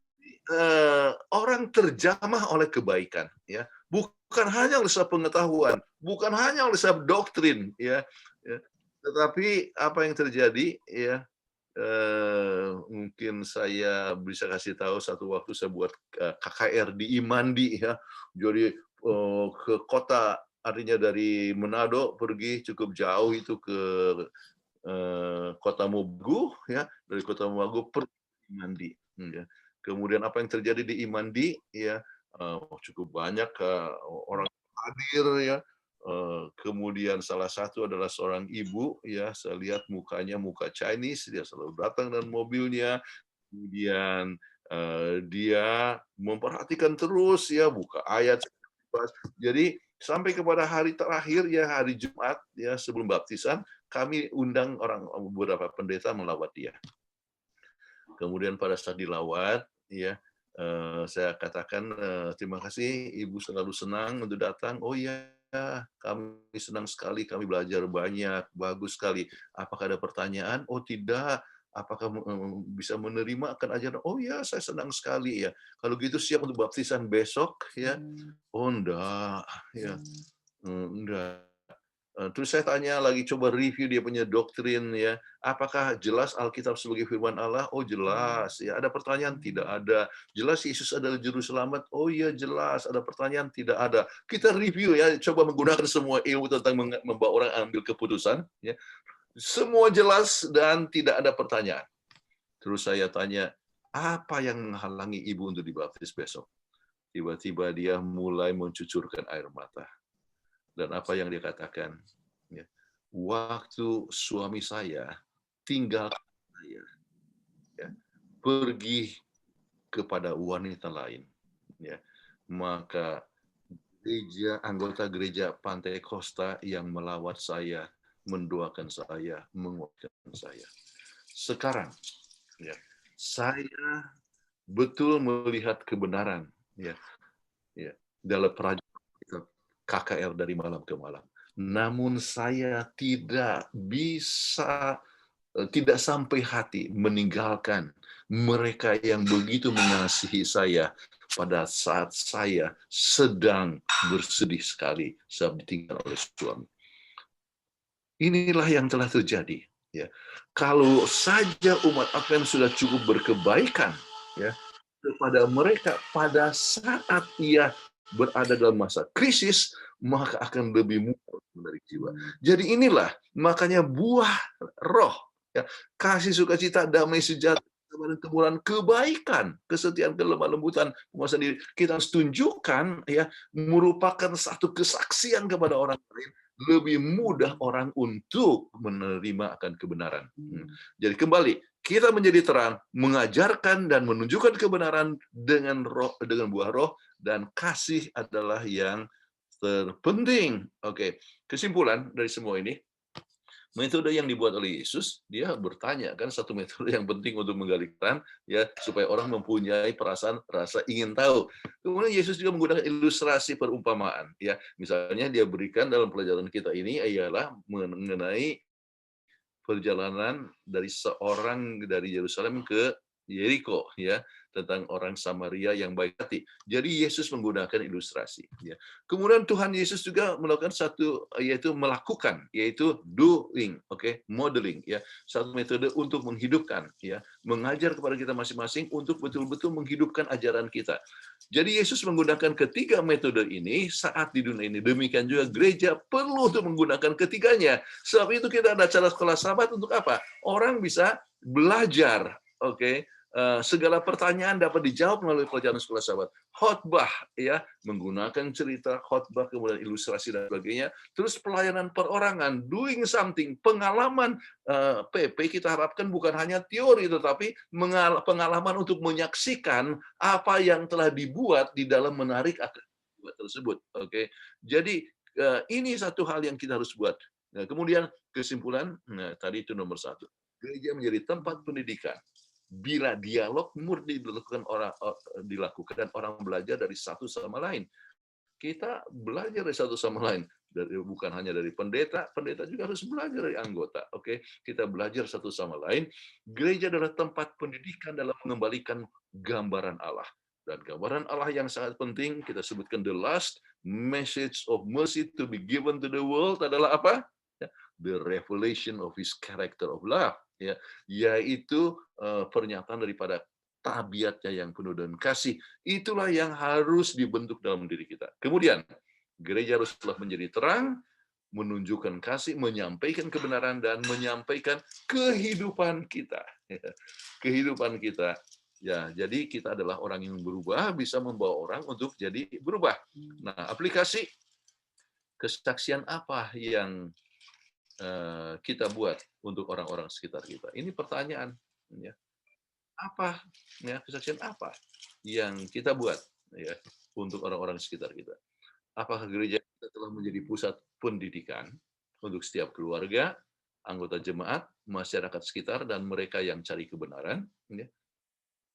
orang terjamah oleh kebaikan, ya, bukan hanya oleh sebab pengetahuan, bukan hanya oleh sebab doktrin, ya, tetapi apa yang terjadi, ya, mungkin saya bisa kasih tahu, satu waktu saya buat KKR di Imandi, ya. Jadi ke kota, artinya dari Manado pergi cukup jauh itu ke kota Mogu, ya, dari kota Mogu pergi ke Imandi, ya. Kemudian apa yang terjadi di Imandi, ya, cukup banyak orang hadir, ya. Kemudian salah satu adalah seorang ibu, ya, saya lihat mukanya muka Chinese, dia selalu datang dengan mobilnya, kemudian dia memperhatikan terus, ya, buka ayat. Jadi sampai kepada hari terakhir, ya, hari Jumat, ya, sebelum baptisan, kami undang beberapa pendeta melawat dia. Kemudian pada saat dilawat, ya, saya katakan, terima kasih Ibu selalu senang untuk datang. Oh ya, kami senang sekali, kami belajar banyak, bagus sekali. Apakah ada pertanyaan? Oh tidak. Apakah bisa menerima akan ajaran? Oh ya, saya senang sekali, ya. Kalau gitu siap untuk baptisan besok, ya. Oh enggak, ya. Enggak. Terus saya tanya lagi, coba review dia punya doktrin, ya. Apakah jelas Alkitab sebagai firman Allah? Oh jelas. Ya, ada pertanyaan? Tidak ada. Jelas Yesus adalah juru selamat? Oh iya jelas. Ada pertanyaan? Tidak ada. Kita review, ya, coba menggunakan semua ilmu tentang membawa orang ambil keputusan, ya. Semua jelas dan tidak ada pertanyaan. Terus saya tanya, Apa yang menghalangi ibu untuk dibaptis besok? Tiba-tiba dia mulai mencucurkan air mata. Dan apa yang dia katakan? Ya, waktu suami saya tinggal saya, ya, pergi kepada wanita lain, ya, maka anggota gereja Pantai Costa yang melawat saya, mendoakan saya, menguatkan saya. Sekarang, ya, saya betul melihat kebenaran, ya, dalam perjalanan KKR dari malam ke malam. Namun saya tidak bisa, tidak sampai hati meninggalkan mereka yang begitu mengasihi saya pada saat saya sedang bersedih sekali saat ditinggal oleh suami. Inilah yang telah terjadi. Ya, kalau saja umat Advent sudah cukup berkebaikan, ya, kepada mereka pada saat ia berada dalam masa krisis, maka akan lebih mudah menarik jiwa. Jadi inilah makanya buah roh, ya, kasih, sukacita, damai, sejahtera, kemuliaan, kebaikan, kesetiaan, kelemah lembutan, penguasaan diri, kita harus tunjukkan, ya, merupakan satu kesaksian kepada orang lain. Lebih mudah orang untuk menerima akan kebenaran. Jadi kembali, kita menjadi terang, mengajarkan dan menunjukkan kebenaran dengan roh, dengan buah roh, dan kasih adalah yang terpenting. Oke, kesimpulan dari semua ini, metode yang dibuat oleh Yesus, dia bertanya, kan satu metode yang penting untuk menggali terang, ya, supaya orang mempunyai perasaan rasa ingin tahu. Kemudian Yesus juga menggunakan ilustrasi perumpamaan, ya. Misalnya dia berikan dalam pelajaran kita ini ialah mengenai perjalanan dari seorang dari Yerusalem ke Yeriko, ya, tentang orang Samaria yang baik hati. Jadi Yesus menggunakan ilustrasi, ya. Kemudian Tuhan Yesus juga melakukan satu, yaitu melakukan, yaitu doing, oke, modeling, ya, satu metode untuk menghidupkan, ya, mengajar kepada kita masing-masing untuk betul-betul menghidupkan ajaran kita. Jadi Yesus menggunakan ketiga metode ini saat di dunia ini. Demikian juga gereja perlu untuk menggunakan ketiganya. Sebab itu kita ada acara sekolah sahabat untuk apa? Orang bisa belajar, oke. Segala pertanyaan dapat dijawab melalui pelajaran sekolah sahabat. Khotbah, ya, menggunakan cerita khotbah, kemudian ilustrasi dan sebagainya. Terus pelayanan perorangan, doing something, pengalaman PP kita harapkan bukan hanya teori, tetapi pengalaman untuk menyaksikan apa yang telah dibuat di dalam menarik akan tersebut. Oke, jadi ini satu hal yang kita harus buat. Nah, kemudian kesimpulan, nah, tadi itu nomor 1. Gereja menjadi tempat pendidikan. Bila dialog murni dilakukan dan orang belajar dari satu sama lain. Kita belajar dari satu sama lain, bukan hanya dari pendeta juga harus belajar dari anggota. Oke, kita belajar satu sama lain. Gereja adalah tempat pendidikan dalam mengembalikan gambaran Allah. Dan gambaran Allah yang sangat penting kita sebutkan, the last message of mercy to be given to the world adalah apa? The revelation of his character of love, ya, yaitu pernyataan daripada tabiatnya yang penuh dengan kasih. Itulah yang harus dibentuk dalam diri kita. Kemudian gereja haruslah menjadi terang, menunjukkan kasih, menyampaikan kebenaran, dan menyampaikan kehidupan kita. Kehidupan kita. Ya, jadi kita adalah orang yang berubah, bisa membawa orang untuk jadi berubah. Nah, aplikasi kesaksian apa yang kita buat untuk orang-orang sekitar kita? Ini pertanyaan, ya. Apa, ya, kesaksian apa yang kita buat, ya, untuk orang-orang sekitar kita? Apakah gereja kita telah menjadi pusat pendidikan untuk setiap keluarga, anggota jemaat, masyarakat sekitar, dan mereka yang cari kebenaran? Ya.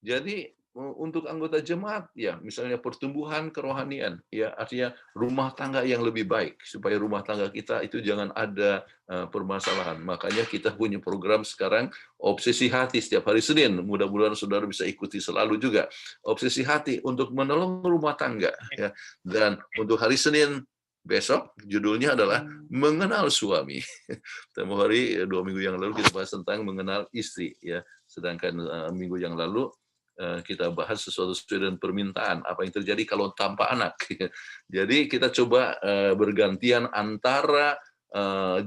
Jadi untuk anggota jemaat, ya, misalnya pertumbuhan kerohanian, ya, artinya rumah tangga yang lebih baik, supaya rumah tangga kita itu jangan ada permasalahan. Makanya kita punya program sekarang, Obsesi Hati, setiap hari Senin. Mudah-mudahan saudara bisa ikuti selalu juga. Obsesi Hati untuk menolong rumah tangga, ya. Dan untuk hari Senin besok, judulnya adalah Mengenal Suami. Tempoh hari 2 minggu yang lalu kita bahas tentang mengenal istri, ya. Sedangkan minggu yang lalu kita bahas sesuatu sesuai dengan permintaan, apa yang terjadi kalau tanpa anak. Jadi kita coba bergantian antara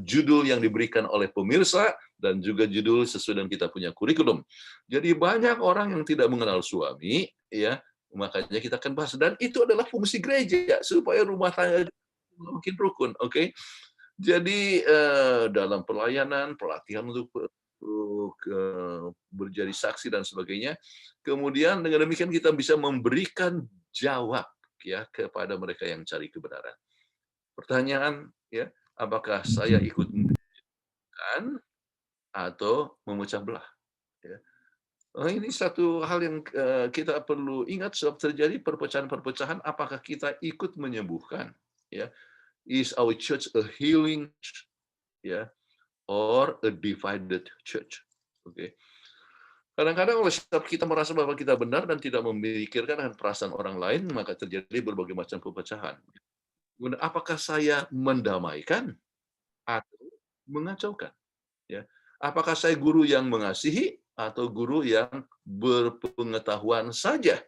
judul yang diberikan oleh pemirsa dan juga judul sesuai dengan kita punya kurikulum. Jadi banyak orang yang tidak mengenal suami, ya, makanya kita akan bahas, dan itu adalah fungsi gereja supaya rumah tangga makin rukun, oke? Jadi dalam pelayanan, pelatihan untuk berjadi saksi dan sebagainya. Kemudian dengan demikian kita bisa memberikan jawab ya kepada mereka yang cari kebenaran. Pertanyaan ya, apakah saya ikut memberikan atau memecah belah? Ya. Ini satu hal yang kita perlu ingat sebab terjadi perpecahan-perpecahan. Apakah kita ikut menyembuhkan? Ya, is our church a healing, ya, or a divided church? Oke. Kadang-kadang oleh sebab kita merasa bahwa kita benar dan tidak memikirkan dengan perasaan orang lain, maka terjadi berbagai macam perpecahan. Apakah saya mendamaikan atau mengacaukan? Ya. Apakah saya guru yang mengasihi atau guru yang berpengetahuan saja?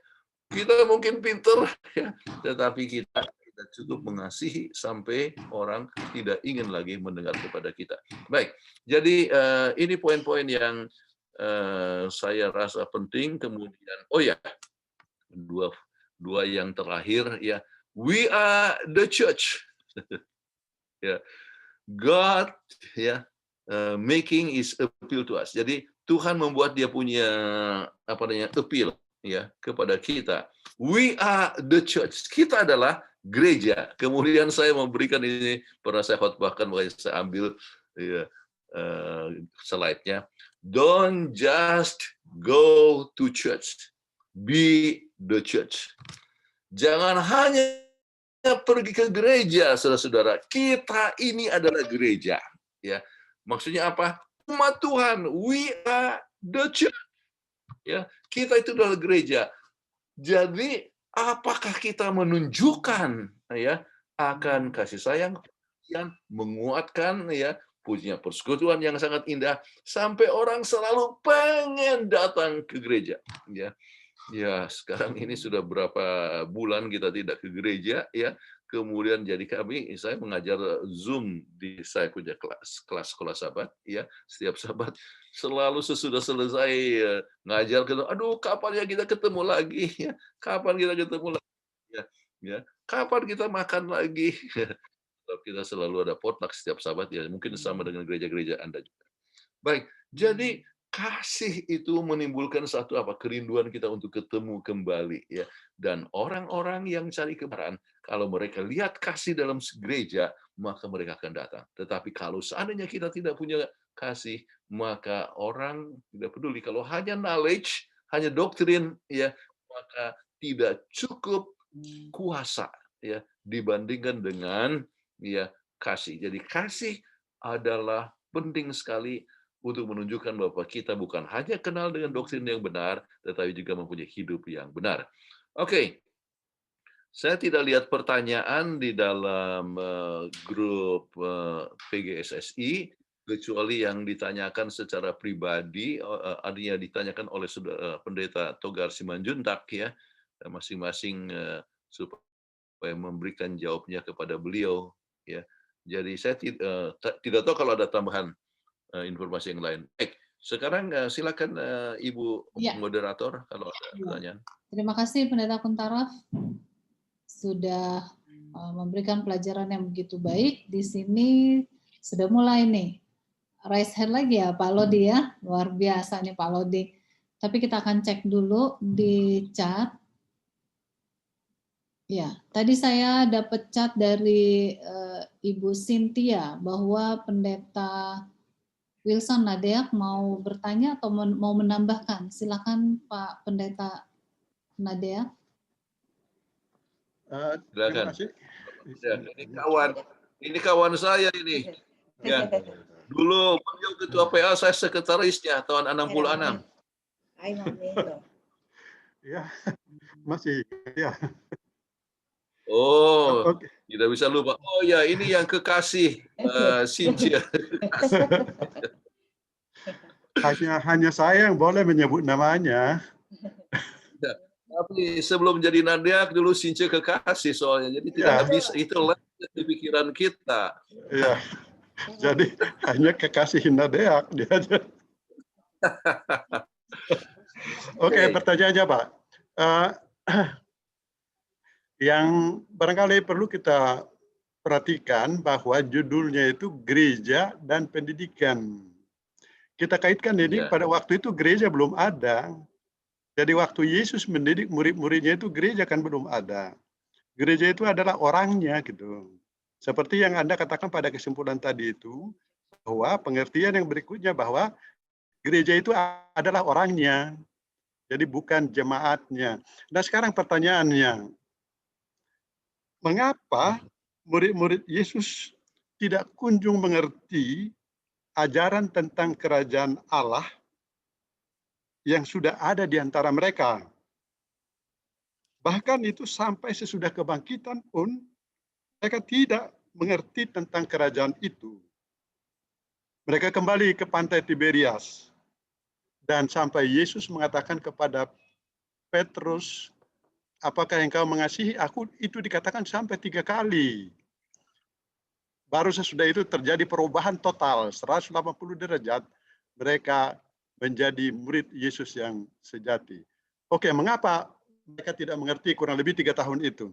Kita mungkin pintar, ya, tetapi kita cukup mengasihi sampai orang tidak ingin lagi mendengar kepada kita. Baik, jadi ini poin-poin yang saya rasa penting. Kemudian, oh ya, dua yang terakhir ya, we are the church. Ya, God ya, making his appeal to us. Jadi Tuhan membuat dia punya appeal ya kepada kita. We are the church. Kita adalah gereja. Kemudian saya memberikan ini, pernah saya khotbahkan, makanya saya ambil ya, slide-nya. Don't just go to church, be the church. Jangan hanya pergi ke gereja, saudara-saudara. Kita ini adalah gereja. Ya, maksudnya apa? Umat Tuhan. We are the church. Ya, kita itu adalah gereja. Jadi, apakah kita menunjukkan ya akan kasih sayang, yang menguatkan ya, punya persekutuan yang sangat indah sampai orang selalu pengen datang ke gereja, ya. Ya, sekarang ini sudah berapa bulan kita tidak ke gereja, ya. Kemudian jadi saya mengajar Zoom di saya punya kelas sekolah Sabat, ya. Setiap Sabat selalu sesudah selesai ngajar, aduh kapan ya kita ketemu lagi, ya. Kapan kita ketemu lagi, ya. Kapan kita makan lagi. Kita selalu ada potluck setiap Sabat, ya, mungkin sama dengan gereja-gereja Anda juga. Baik, jadi kasih itu menimbulkan satu kerinduan kita untuk ketemu kembali, ya. Dan orang-orang yang cari kebenaran, kalau mereka lihat kasih dalam gereja, maka mereka akan datang. Tetapi kalau seandainya kita tidak punya kasih, maka orang tidak peduli. Kalau hanya knowledge, hanya doktrin, ya, maka tidak cukup kuasa, ya, dibandingkan dengan ya kasih. Jadi kasih adalah penting sekali untuk menunjukkan bahwa kita bukan hanya kenal dengan doktrin yang benar, tetapi juga mempunyai hidup yang benar. Oke, saya tidak lihat pertanyaan di dalam grup PGSSI, kecuali yang ditanyakan secara pribadi, artinya ditanyakan oleh Pendeta Togar Simanjuntak, ya, masing-masing supaya memberikan jawabnya kepada beliau. Ya, jadi saya tidak tahu kalau ada tambahan informasi yang lain. Sekarang silakan Ibu moderator kalau ada pertanyaan. Terima kasih Pendeta Kuntaraf sudah memberikan pelajaran yang begitu baik. Di sini sudah mulai nih raise hand lagi ya Pak Lodi, ya, luar biasa nih Pak Lodi. Tapi kita akan cek dulu di chat. Ya, tadi saya dapat chat dari Ibu Cynthia bahwa Pendeta Wilson Nadeak mau bertanya atau mau menambahkan. Silakan Pak Pendeta Nadeak. Silakan. Ya, ini kawan saya ini. Ya. Dulu beliau ketua PA, saya sekretarisnya tahun 66. Ya, masih ya. Oh, tidak bisa lupa. Oh ya, ini yang kekasih Cynthia. Hanya saya yang boleh menyebut namanya. Ya, tapi sebelum jadi Nadeak dulu Cynthia kekasih soalnya. Jadi tidak bisa, itu di pikiran kita. Ya. Jadi hanya kekasih Hindadeak dia aja. Oke, pertanyaannya Pak. Eh, yang barangkali perlu kita perhatikan bahwa judulnya itu gereja dan pendidikan. Kita kaitkan ini pada waktu itu gereja belum ada. Jadi waktu Yesus mendidik murid-muridnya itu gereja kan belum ada. Gereja itu adalah orangnya gitu. Seperti yang Anda katakan pada kesimpulan tadi itu, bahwa pengertian yang berikutnya bahwa gereja itu adalah orangnya. Jadi bukan jemaatnya. Nah sekarang pertanyaannya, mengapa murid-murid Yesus tidak kunjung mengerti ajaran tentang kerajaan Allah yang sudah ada di antara mereka? Bahkan itu sampai sesudah kebangkitan pun mereka tidak mengerti tentang kerajaan itu. Mereka kembali ke pantai Tiberias dan sampai Yesus mengatakan kepada Petrus, apakah engkau mengasihi aku? Itu dikatakan sampai 3 kali. Baru sesudah itu terjadi perubahan total 180 derajat. Mereka menjadi murid Yesus yang sejati. Oke, mengapa mereka tidak mengerti kurang lebih 3 tahun itu?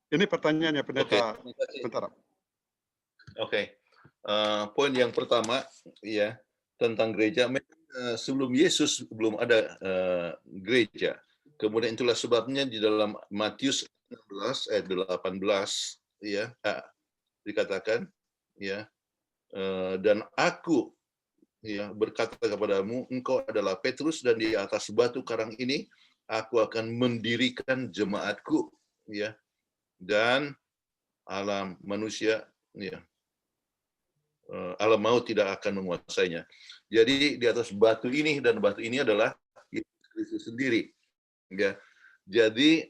Ini pertanyaannya, Pendeta Bentara. Oke. Poin yang pertama ya tentang gereja. Sebelum Yesus belum ada gereja. Kemudian itulah sebabnya di dalam Matius 16 ayat 18 ya dikatakan ya dan aku ya berkata kepadamu, engkau adalah Petrus dan di atas batu karang ini aku akan mendirikan jemaatku ya, dan alam manusia ya alam maut tidak akan menguasainya. Jadi di atas batu ini, dan batu ini adalah Yesus Kristus sendiri ya. Jadi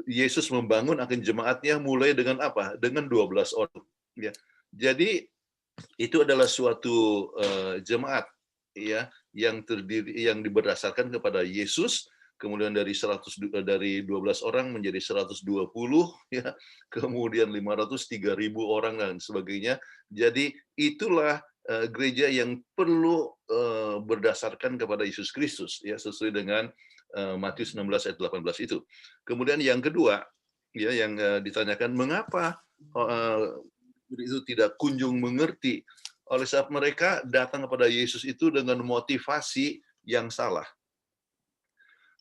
Yesus membangun akan jemaatnya mulai dengan apa? Dengan 12 orang ya. Jadi itu adalah suatu jemaat ya yang terdiri yang berdasarkan kepada Yesus, kemudian dari 12 orang menjadi 120 ya, kemudian 500, 3.000 orang dan sebagainya. Jadi itulah gereja yang perlu berdasarkan kepada Yesus Kristus ya, sesuai dengan Matius 16 ayat 18 itu. Kemudian yang kedua ya yang ditanyakan, mengapa itu tidak kunjung mengerti? Oleh sebab mereka datang kepada Yesus itu dengan motivasi yang salah.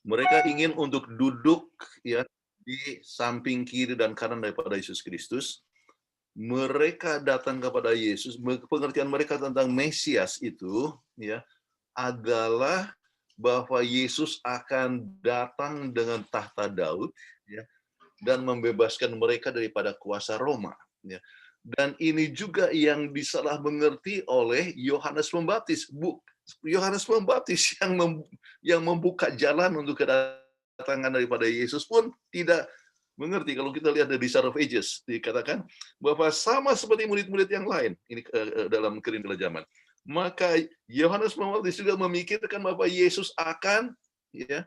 Mereka ingin untuk duduk ya di samping kiri dan kanan daripada Yesus Kristus. Mereka datang kepada Yesus, pengertian mereka tentang Mesias itu ya adalah bahwa Yesus akan datang dengan tahta Daud ya, dan membebaskan mereka daripada kuasa Roma ya. Dan ini juga yang disalah mengerti oleh Yohanes Pembaptis. Yohanes Pembaptis yang membuka jalan untuk kedatangan daripada Yesus pun tidak mengerti. Kalau kita lihat dari Start of Ages, dikatakan bahwa sama seperti murid-murid yang lain ini dalam kerinduan zaman. Maka Yohanes Pembaptis juga memikirkan bahwa Yesus akan ya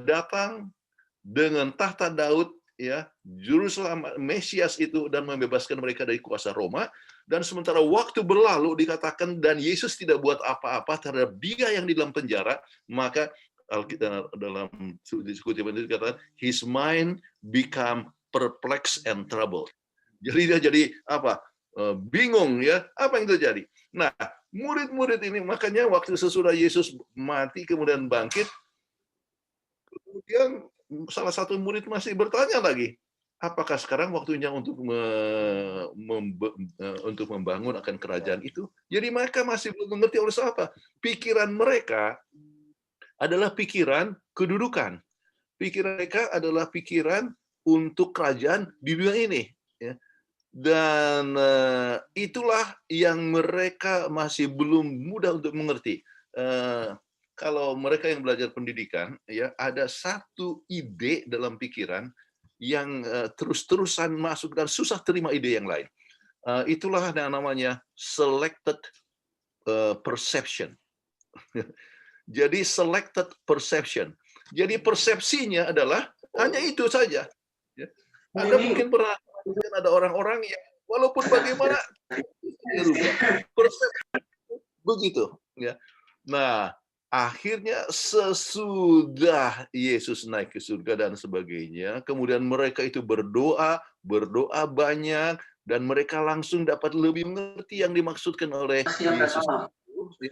datang dengan tahta Daud ya, juru selamat Mesias itu, dan membebaskan mereka dari kuasa Roma. Dan sementara waktu berlalu dikatakan dan Yesus tidak buat apa-apa terhadap dia yang di dalam penjara, maka Alkitab dalam kutipan itu dikatakan his mind become perplexed and troubled. Jadi dia jadi apa? Bingung ya, apa yang terjadi? Nah, murid-murid ini makanya waktu sesudah Yesus mati kemudian bangkit, kemudian salah satu murid masih bertanya lagi, apakah sekarang waktunya untuk untuk membangun akan kerajaan itu? Jadi mereka masih belum mengerti oleh apa. Pikiran mereka adalah pikiran kedudukan. Pikiran mereka adalah pikiran untuk kerajaan di dunia ini. Ya. Dan itulah yang mereka masih belum mudah untuk mengerti. Kalau mereka yang belajar pendidikan, ya ada satu ide dalam pikiran yang terus-terusan masuk dan susah terima ide yang lain. Itulah yang namanya selected perception. Jadi selected perception. Jadi persepsinya adalah hanya itu saja. Anda mungkin pernah ada orang-orang yang walaupun bagaimana dirubah. Persepsi begitu, ya. Nah, akhirnya sesudah Yesus naik ke surga dan sebagainya, kemudian mereka itu berdoa banyak, dan mereka langsung dapat lebih mengerti yang dimaksudkan oleh Yesus itu.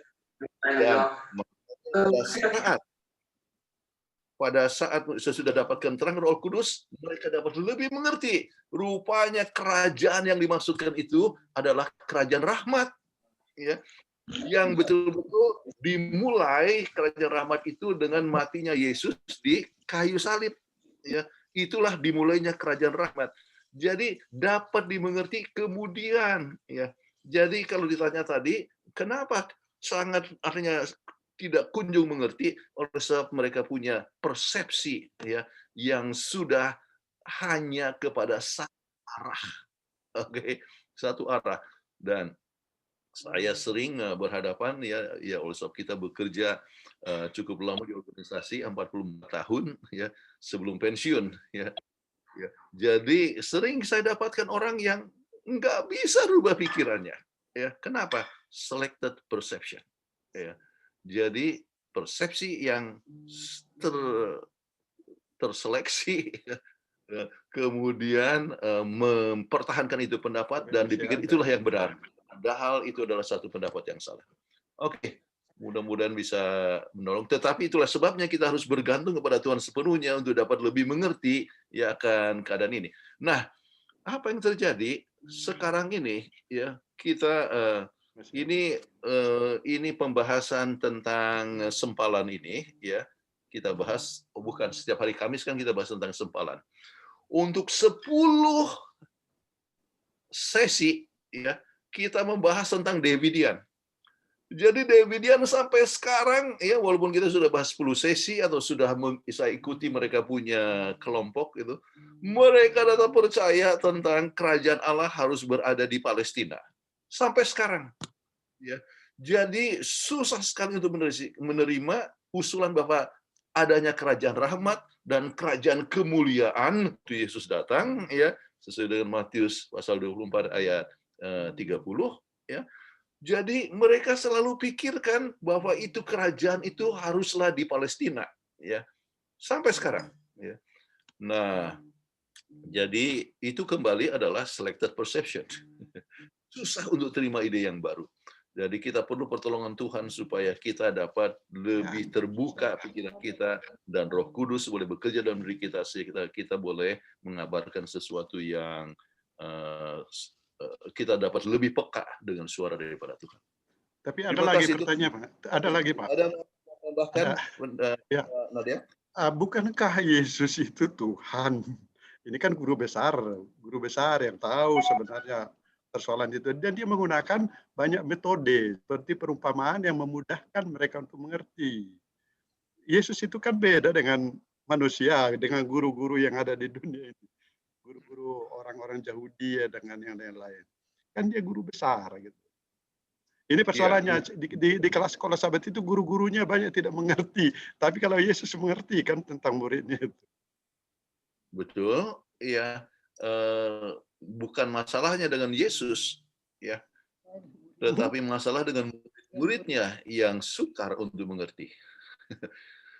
Dan pada saat sesudah dapatkan terang Roh Kudus, mereka dapat lebih mengerti. Rupanya kerajaan yang dimaksudkan itu adalah kerajaan rahmat, ya, yang betul-betul dimulai kerajaan rahmat itu dengan matinya Yesus di kayu salib. Ya, itulah dimulainya kerajaan rahmat. Jadi dapat dimengerti kemudian. Ya, jadi kalau ditanya tadi, kenapa sangat artinya tidak kunjung mengerti, oleh sebab mereka punya persepsi ya yang sudah hanya kepada satu arah. Oke, satu arah. Dan saya sering berhadapan ya oleh sebab kita bekerja cukup lama di organisasi 44 tahun ya sebelum pensiun ya. Jadi sering saya dapatkan orang yang nggak bisa rubah pikirannya ya. Kenapa? Selected perception ya. Jadi persepsi yang terseleksi kemudian mempertahankan itu pendapat dan dipikir itulah yang benar. Padahal itu adalah satu pendapat yang salah. Oke, mudah-mudahan bisa menolong. Tetapi itulah sebabnya kita harus bergantung kepada Tuhan sepenuhnya untuk dapat lebih mengerti ya akan keadaan ini. Nah, apa yang terjadi sekarang ini ya kita ini pembahasan tentang sempalan ini ya kita bahas bukan setiap hari Kamis kan kita bahas tentang sempalan. Untuk 10 sesi ya kita membahas tentang Davidian. Jadi Davidian sampai sekarang ya walaupun kita sudah bahas 10 sesi atau sudah saya ikuti mereka punya kelompok itu, mereka tetap percaya tentang kerajaan Allah harus berada di Palestina sampai sekarang. Ya, jadi susah sekali untuk menerima usulan bahwa adanya kerajaan rahmat dan kerajaan kemuliaan itu Yesus datang ya sesuai dengan Matius pasal 24 ayat 30 ya. Jadi mereka selalu pikirkan bahwa itu kerajaan itu haruslah di Palestina ya sampai sekarang ya. Nah, jadi itu kembali adalah selected perception. Susah untuk terima ide yang baru. Jadi kita perlu pertolongan Tuhan supaya kita dapat lebih terbuka pikiran kita dan Roh Kudus boleh bekerja dalam diri kita sehingga kita boleh mengabarkan sesuatu yang kita dapat lebih peka dengan suara daripada Tuhan. Tapi ada lagi pertanyaan, Pak. Ada lagi, Pak. Ada tambahkan, ya. Nadia? Bukankah Yesus itu Tuhan? Ini kan guru besar yang tahu sebenarnya persoalan itu, dan dia menggunakan banyak metode seperti perumpamaan yang memudahkan mereka untuk mengerti. Yesus itu kan beda dengan manusia, dengan guru-guru yang ada di dunia ini, guru-guru orang-orang Yahudi ya, dengan yang lain. Kan dia guru besar gitu. Ini persoalannya di kelas sekolah sahabat itu guru-gurunya banyak tidak mengerti, tapi kalau Yesus mengerti kan tentang muridnya itu. Betul, iya. Bukan masalahnya dengan Yesus ya, tetapi masalah dengan murid-muridnya yang sukar untuk mengerti.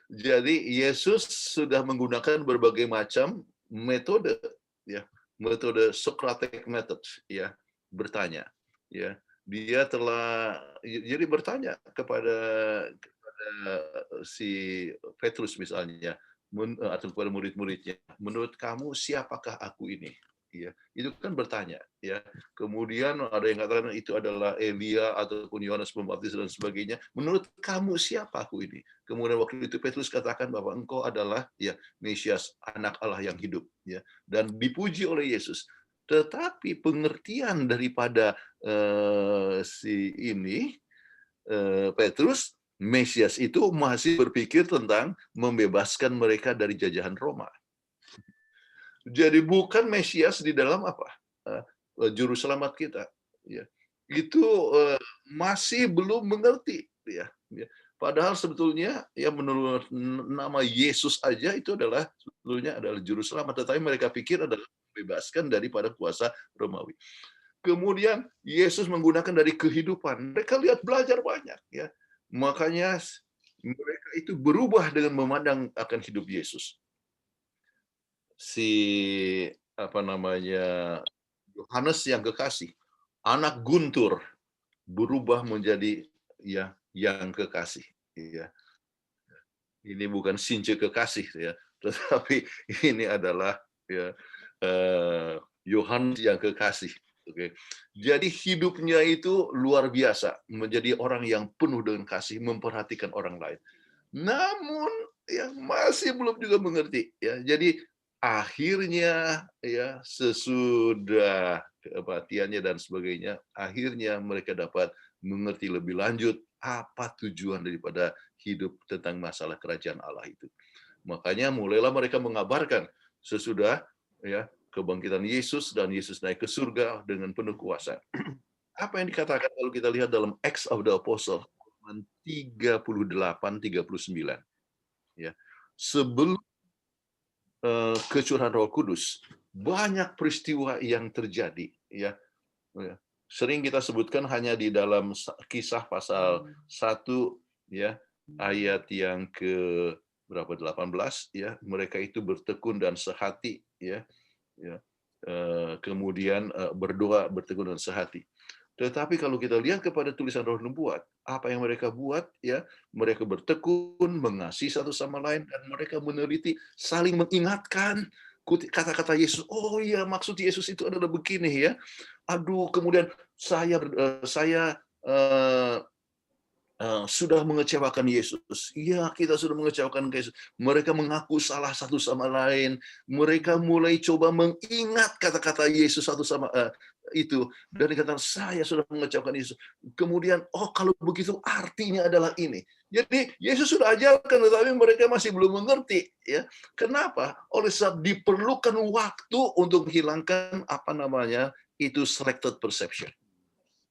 Jadi Yesus sudah menggunakan berbagai macam metode ya, metode Socratic method ya, bertanya ya. Dia telah jadi bertanya kepada si Petrus misalnya atau kepada murid-muridnya, menurut kamu siapakah aku ini? Ya, itu kan bertanya ya. Kemudian ada yang katakan itu adalah Elia ataupun Yohanes Pembaptis dan sebagainya. Menurut kamu siapa aku ini? Kemudian waktu itu Petrus katakan bahwa engkau adalah ya Mesias, anak Allah yang hidup ya, dan dipuji oleh Yesus. Tetapi pengertian daripada si ini Petrus, Mesias itu masih berpikir tentang membebaskan mereka dari jajahan Roma. Jadi bukan Mesias di dalam apa? Juru selamat kita. Ya. Itu masih belum mengerti. Ya. Padahal sebetulnya ya menurut nama Yesus aja itu adalah sebetulnya adalah juru selamat. Tetapi mereka pikir adalah bebaskan daripada kuasa Romawi. Kemudian Yesus menggunakan dari kehidupan. Mereka lihat belajar banyak, ya. Makanya mereka itu berubah dengan memandang akan hidup Yesus. Yohanes yang kekasih, anak guntur, berubah menjadi yang kekasih. Ya. Ini bukan Since kekasih, ya, tetapi ini adalah Yohanes yang kekasih. Oke. Jadi hidupnya itu luar biasa, menjadi orang yang penuh dengan kasih, memperhatikan orang lain. Namun yang masih belum juga mengerti, ya. Jadi akhirnya sesudah kematiannya dan sebagainya, akhirnya mereka dapat mengerti lebih lanjut apa tujuan daripada hidup tentang masalah kerajaan Allah itu. Makanya mulailah mereka mengabarkan sesudah kebangkitan Yesus dan Yesus naik ke surga dengan penuh kuasa. Apa yang dikatakan kalau kita lihat dalam Acts of the Apostle 38-39, ya, sebelum kecurahan Roh Kudus banyak peristiwa yang terjadi, ya. Sering kita sebutkan hanya di dalam Kisah pasal 1, ya, ayat yang ke berapa 18, ya, mereka itu bertekun dan sehati, ya. Kemudian berdoa, bertekun dan sehati. Tetapi kalau kita lihat kepada tulisan Roh Nubuat, apa yang mereka buat, ya, mereka bertekun, mengasihi satu sama lain, dan mereka meneliti, saling mengingatkan kata-kata Yesus. Oh iya, maksud Yesus itu adalah begini, ya. Aduh, kemudian saya sudah mengecewakan Yesus. Iya, kita sudah mengecewakan Yesus. Mereka mengaku salah satu sama lain. Mereka mulai coba mengingat kata-kata Yesus satu sama itu. Dan dikatakan, saya sudah mengecewakan Yesus. Kemudian, oh kalau begitu artinya adalah ini. Jadi Yesus sudah ajarkan, tetapi mereka masih belum mengerti. Ya, kenapa? Oleh sebab diperlukan waktu untuk menghilangkan itu selected perception.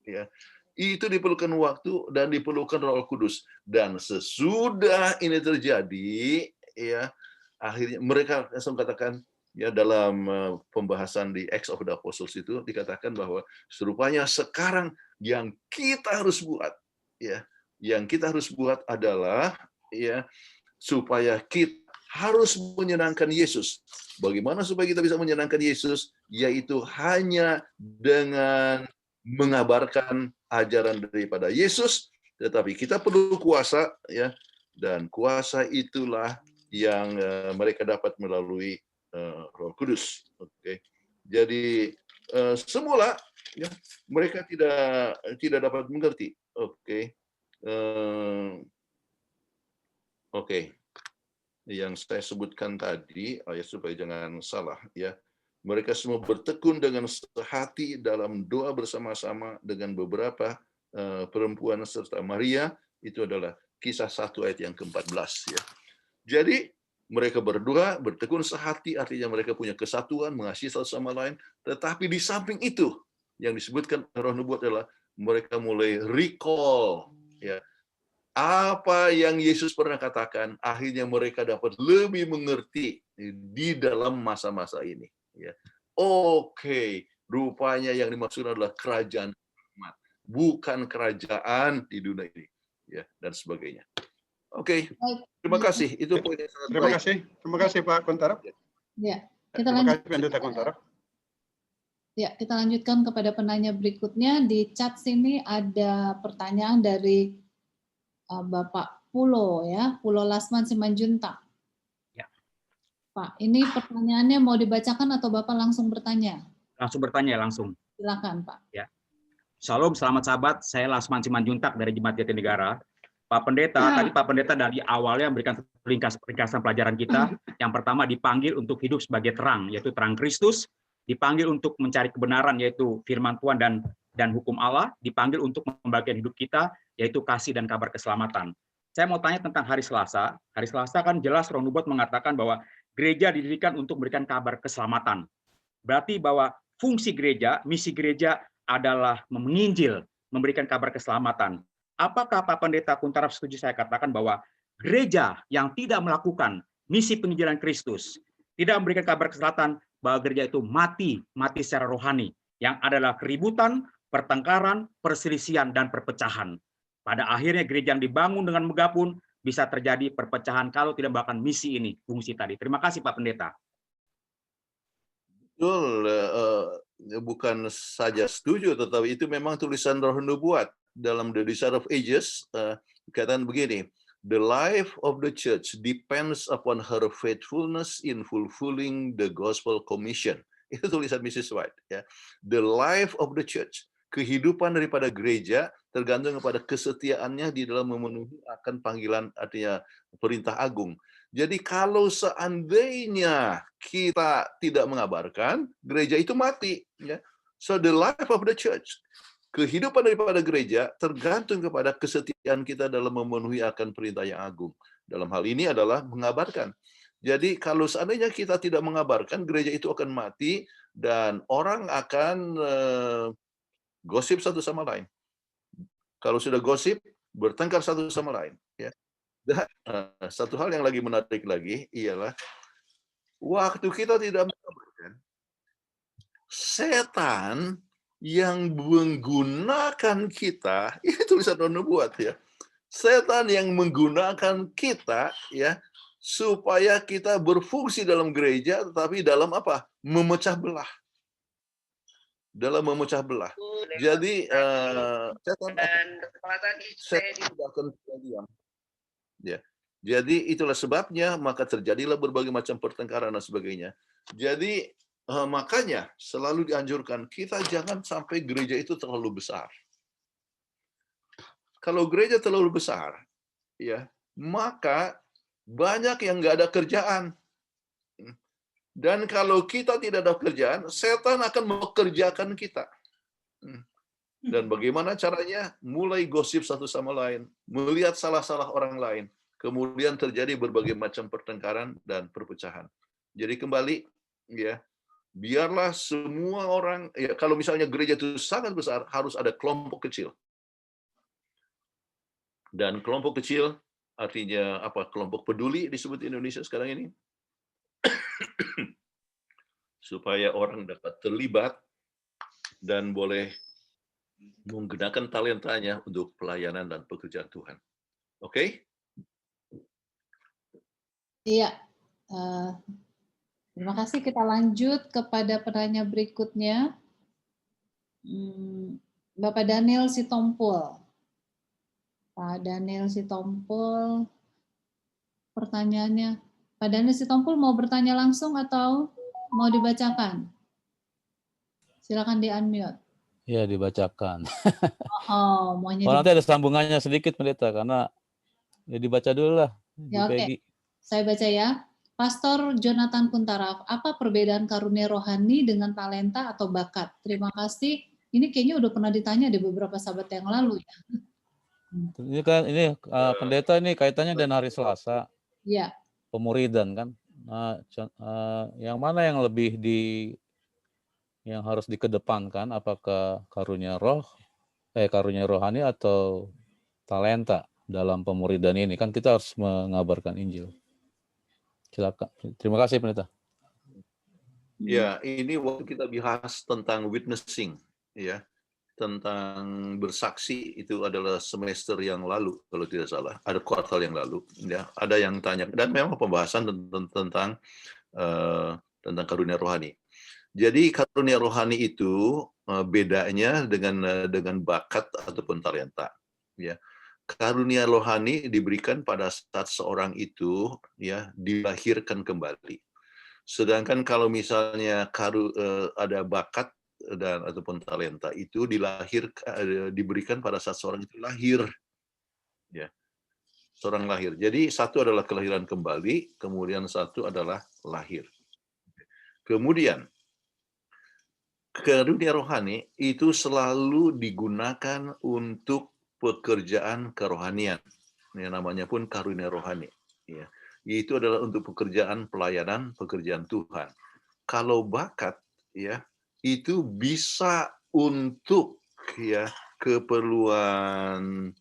Ya. Itu diperlukan waktu dan diperlukan Roh Kudus. Dan sesudah ini terjadi, ya, akhirnya mereka langsung katakan, ya, dalam pembahasan di Acts of the Apostles itu dikatakan bahwa serupanya sekarang yang kita harus buat, ya, yang kita harus buat adalah, ya, supaya kita harus menyenangkan Yesus. Bagaimana supaya kita bisa menyenangkan Yesus? Yaitu hanya dengan mengabarkan ajaran daripada Yesus, tetapi kita perlu kuasa, ya, dan kuasa itulah yang mereka dapat melalui Roh Kudus. Oke. Jadi semula, ya, mereka tidak dapat mengerti. Oke. Oke. Yang saya sebutkan tadi, supaya jangan salah, ya. Mereka semua bertekun dengan sehati dalam doa bersama-sama dengan beberapa perempuan serta Maria. Itu adalah Kisah 1 ayat yang ke-14. Ya. Jadi mereka berdoa, bertekun sehati, artinya mereka punya kesatuan, mengasihi satu sama lain. Tetapi di samping itu, yang disebutkan Roh Nubuat adalah mereka mulai recall, ya, apa yang Yesus pernah katakan. Akhirnya mereka dapat lebih mengerti di dalam masa-masa ini. Ya. Oke, rupanya yang dimaksud adalah kerajaan rahmat, bukan kerajaan di dunia ini, ya, dan sebagainya. Oke, terima kasih. Itu poin yang sangat Terima baik. terima kasih Pak Kontarap. Ya, kita Terima kasih lanjutkan. Pendeta Kontarap. Ya, kita lanjutkan kepada penanya berikutnya. Di chat sini ada pertanyaan dari Bapak Pulo, ya, Pulo Lasman Simanjuntak. Ya. Pak, ini pertanyaannya mau dibacakan atau Bapak langsung bertanya? Langsung bertanya, langsung. Silakan, Pak. Ya. Shalom, selamat sahabat. Saya Lasman Simanjuntak dari Jemaat Jatinegara. Pak Pendeta, tadi Pak Pendeta dari awalnya memberikan ringkasan pelajaran kita. Yang pertama dipanggil untuk hidup sebagai terang, yaitu terang Kristus. Dipanggil untuk mencari kebenaran, yaitu firman Tuhan dan hukum Allah. Dipanggil untuk membagikan hidup kita, yaitu kasih dan kabar keselamatan. Saya mau tanya tentang hari Selasa. Hari Selasa kan jelas Roh Nubuat mengatakan bahwa gereja didirikan untuk memberikan kabar keselamatan. Berarti bahwa fungsi gereja, misi gereja adalah menginjil, memberikan kabar keselamatan. Apakah Pak Pendeta Kuntarap setuju saya katakan bahwa gereja yang tidak melakukan misi penginjilan Kristus, tidak memberikan kabar keselamatan, bahwa gereja itu mati secara rohani, yang adalah keributan, pertengkaran, perselisihan, dan perpecahan. Pada akhirnya gereja yang dibangun dengan megah pun bisa terjadi perpecahan kalau tidak melakukan misi ini, fungsi tadi. Terima kasih Pak Pendeta. Betul, bukan saja setuju, tetapi itu memang tulisan Roh Nubuat dalam The Desire of Ages. Katakan begini, the life of the church depends upon her faithfulness in fulfilling the gospel commission. Itu tulisan Mrs. White. Ya. The life of the church, kehidupan daripada gereja tergantung kepada kesetiaannya di dalam memenuhi akan panggilan, artinya perintah agung. Jadi kalau seandainya kita tidak mengabarkan, gereja itu mati. Ya. So the life of the church, kehidupan daripada gereja tergantung kepada kesetiaan kita dalam memenuhi akan perintah yang agung. Dalam hal ini adalah mengabarkan. Jadi kalau seandainya kita tidak mengabarkan, gereja itu akan mati dan orang akan gosip satu sama lain. Kalau sudah gosip, bertengkar satu sama lain. Ya. Dan satu hal yang lagi menarik lagi ialah waktu kita tidak mengabarkan, setan yang menggunakan kita, ini tulisan Roh Nubuat ya. Setan yang menggunakan kita ya supaya kita berfungsi dalam gereja, tetapi dalam apa? Memecah belah. Dalam memecah belah. Jadi setan tidak akan diam. Ya. Jadi itulah sebabnya maka terjadilah berbagai macam pertengkaran dan sebagainya. Jadi makanya selalu dianjurkan kita jangan sampai gereja itu terlalu besar. Kalau gereja terlalu besar, ya maka banyak yang nggak ada kerjaan. Dan kalau kita tidak ada kerjaan, setan akan mengerjakan kita. Dan bagaimana caranya? Mulai gosip satu sama lain, melihat salah-salah orang lain, kemudian terjadi berbagai macam pertengkaran dan perpecahan. Jadi kembali, ya, biarlah semua orang, ya kalau misalnya gereja itu sangat besar, harus ada kelompok kecil. Dan kelompok kecil artinya apa? Kelompok peduli disebut di Indonesia sekarang ini. Supaya orang dapat terlibat dan boleh menggunakan talentanya untuk pelayanan dan pekerjaan Tuhan. Oke? Iya. Terima kasih. Kita lanjut kepada penanya berikutnya. Bapak Daniel Sitompul. Pak Daniel Sitompul, pertanyaannya. Pak Daniel Sitompul mau bertanya langsung atau mau dibacakan? Silakan di-unmute. Ya, dibacakan. Maunya nanti ada sambungannya sedikit, Pendeta, karena ya dibaca dulu lah. Ya, oke. Saya baca ya. Pastor Jonathan Kuntaraf, apa perbedaan karunia rohani dengan talenta atau bakat? Terima kasih. Ini kayaknya udah pernah ditanya di beberapa sahabat yang lalu ya. Ini kan Pendeta ini kaitannya dengan hari Selasa. Iya. Pemuridan kan. Nah, yang mana yang lebih yang harus dikedepankan, apakah karunia rohani atau talenta dalam pemuridan ini? Kan kita harus mengabarkan Injil. Silakan. Terima kasih Pendeta. Ya, ini waktu kita bahas tentang witnessing, ya, tentang bersaksi, itu adalah semester yang lalu kalau tidak salah, ada kuartal yang lalu, ya, ada yang tanya dan memang pembahasan tentang karunia rohani. Jadi karunia rohani itu bedanya dengan bakat ataupun talenta, ya. Karunia rohani diberikan pada saat seorang itu ya dilahirkan kembali. Sedangkan kalau misalnya ada bakat dan ataupun talenta itu diberikan pada saat seorang itu lahir, ya, seorang lahir. Jadi satu adalah kelahiran kembali, kemudian satu adalah lahir. Kemudian karunia rohani itu selalu digunakan untuk pekerjaan kerohanian. Yang namanya pun karunia rohani. Ya. Itu adalah untuk pekerjaan pelayanan, pekerjaan Tuhan. Kalau bakat, ya, itu bisa untuk ya keperluan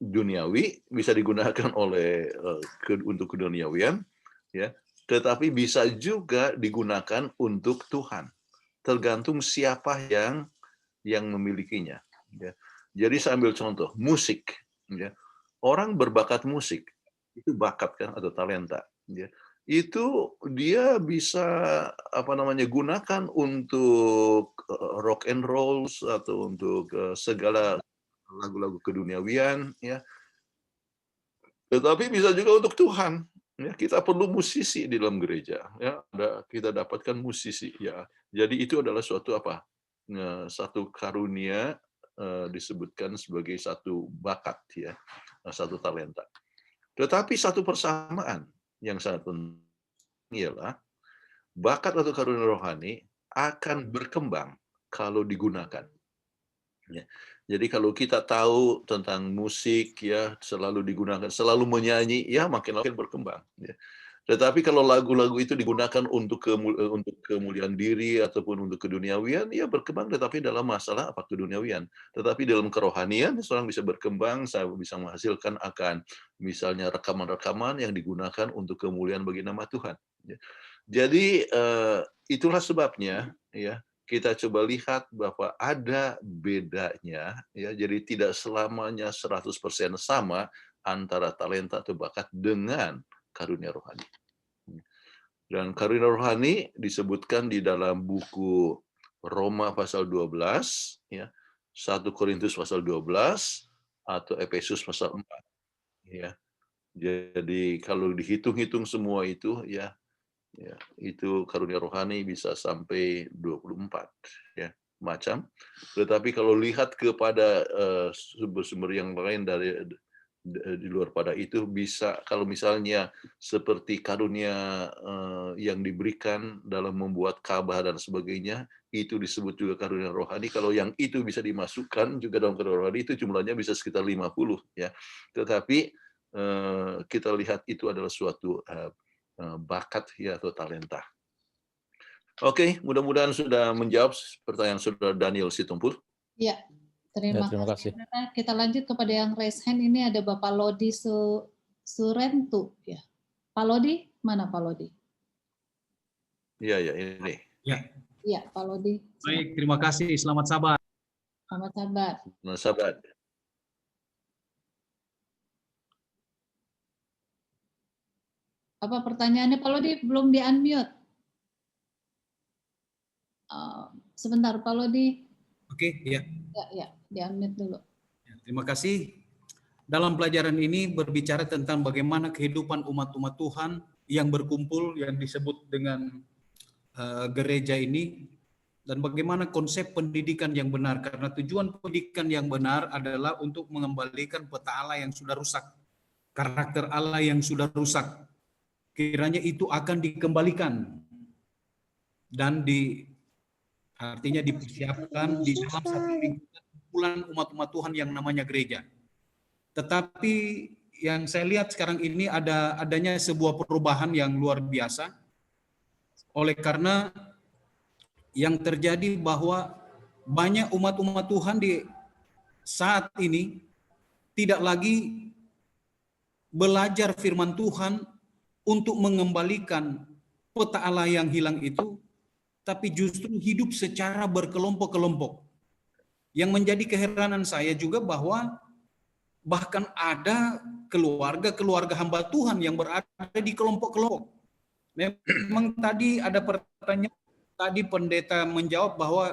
duniawi, bisa digunakan oleh untuk keduniawian, ya. tetapi bisa juga digunakan untuk Tuhan. Tergantung siapa yang memilikinya. Ya. Jadi saya ambil contoh musik. Ya. Orang berbakat musik itu bakat kan atau talenta. Ya. Itu dia bisa gunakan untuk rock and roll atau untuk segala lagu-lagu keduniawian. Ya. Tetapi bisa juga untuk Tuhan. Ya, kita perlu musisi di dalam gereja. Ya, kita dapatkan musisi. Ya, jadi itu adalah suatu satu karunia disebutkan sebagai satu bakat, ya, satu talenta. Tetapi satu persamaan yang sangat penting ialah bakat atau karunia rohani akan berkembang kalau digunakan. Ya. Jadi kalau kita tahu tentang musik, ya, selalu digunakan, selalu menyanyi, ya makin berkembang. Ya. Tetapi kalau lagu-lagu itu digunakan untuk kemuliaan diri ataupun untuk keduniawian, ya berkembang, tetapi dalam masalah keduniawian. Tetapi dalam kerohanian, seorang bisa berkembang, saya bisa menghasilkan akan misalnya rekaman-rekaman yang digunakan untuk kemuliaan bagi nama Tuhan. Ya. Jadi itulah sebabnya, ya, kita coba lihat bahwa ada bedanya, ya, jadi tidak selamanya 100% sama antara talenta atau bakat dengan karunia rohani. Dan karunia rohani disebutkan di dalam buku Roma pasal 12, ya, 1 Korintus pasal 12, atau Efesus pasal 4. Ya. Jadi kalau dihitung-hitung semua itu, ya, itu karunia rohani bisa sampai 24 ya macam. Tetapi kalau lihat kepada sumber-sumber yang lain di luar pada itu, bisa kalau misalnya seperti karunia yang diberikan dalam membuat kabah dan sebagainya, itu disebut juga karunia rohani. Kalau yang itu bisa dimasukkan juga dalam karunia rohani, itu jumlahnya bisa sekitar 50 ya. Tetapi kita lihat itu adalah suatu bakat, ya, atau talenta. Oke, mudah-mudahan sudah menjawab pertanyaan saudara Daniel Situmpul. Ya, terima kasih. Kita lanjut kepada yang raise hand. Ini ada Bapak Lodi Surentu. Ya. Pak Lodi, mana Pak Lodi? Iya, ini. Ya, Pak Lodi. Baik, terima kasih. Selamat sabat. Selamat sabat. Selamat sabat. Apa pertanyaannya Pak Lodi? Belum di-unmute. Sebentar Pak Lodi. Oke, ya. Ya, di-unmute dulu. Terima kasih. Dalam pelajaran ini berbicara tentang bagaimana kehidupan umat-umat Tuhan yang berkumpul, yang disebut dengan gereja ini, dan bagaimana konsep pendidikan yang benar. Karena tujuan pendidikan yang benar adalah untuk mengembalikan peta Allah yang sudah rusak, karakter Allah yang sudah rusak. Kiranya itu akan dikembalikan dan artinya dipersiapkan di dalam satu lingkungan kumpulan umat-umat Tuhan yang namanya gereja. Tetapi yang saya lihat sekarang ini adanya sebuah perubahan yang luar biasa, oleh karena yang terjadi bahwa banyak umat-umat Tuhan di saat ini tidak lagi belajar firman Tuhan untuk mengembalikan peta Allah yang hilang itu, tapi justru hidup secara berkelompok-kelompok. Yang menjadi keheranan saya juga bahwa bahkan ada keluarga-keluarga hamba Tuhan yang berada di kelompok-kelompok. Memang tadi ada pertanyaan, tadi pendeta menjawab bahwa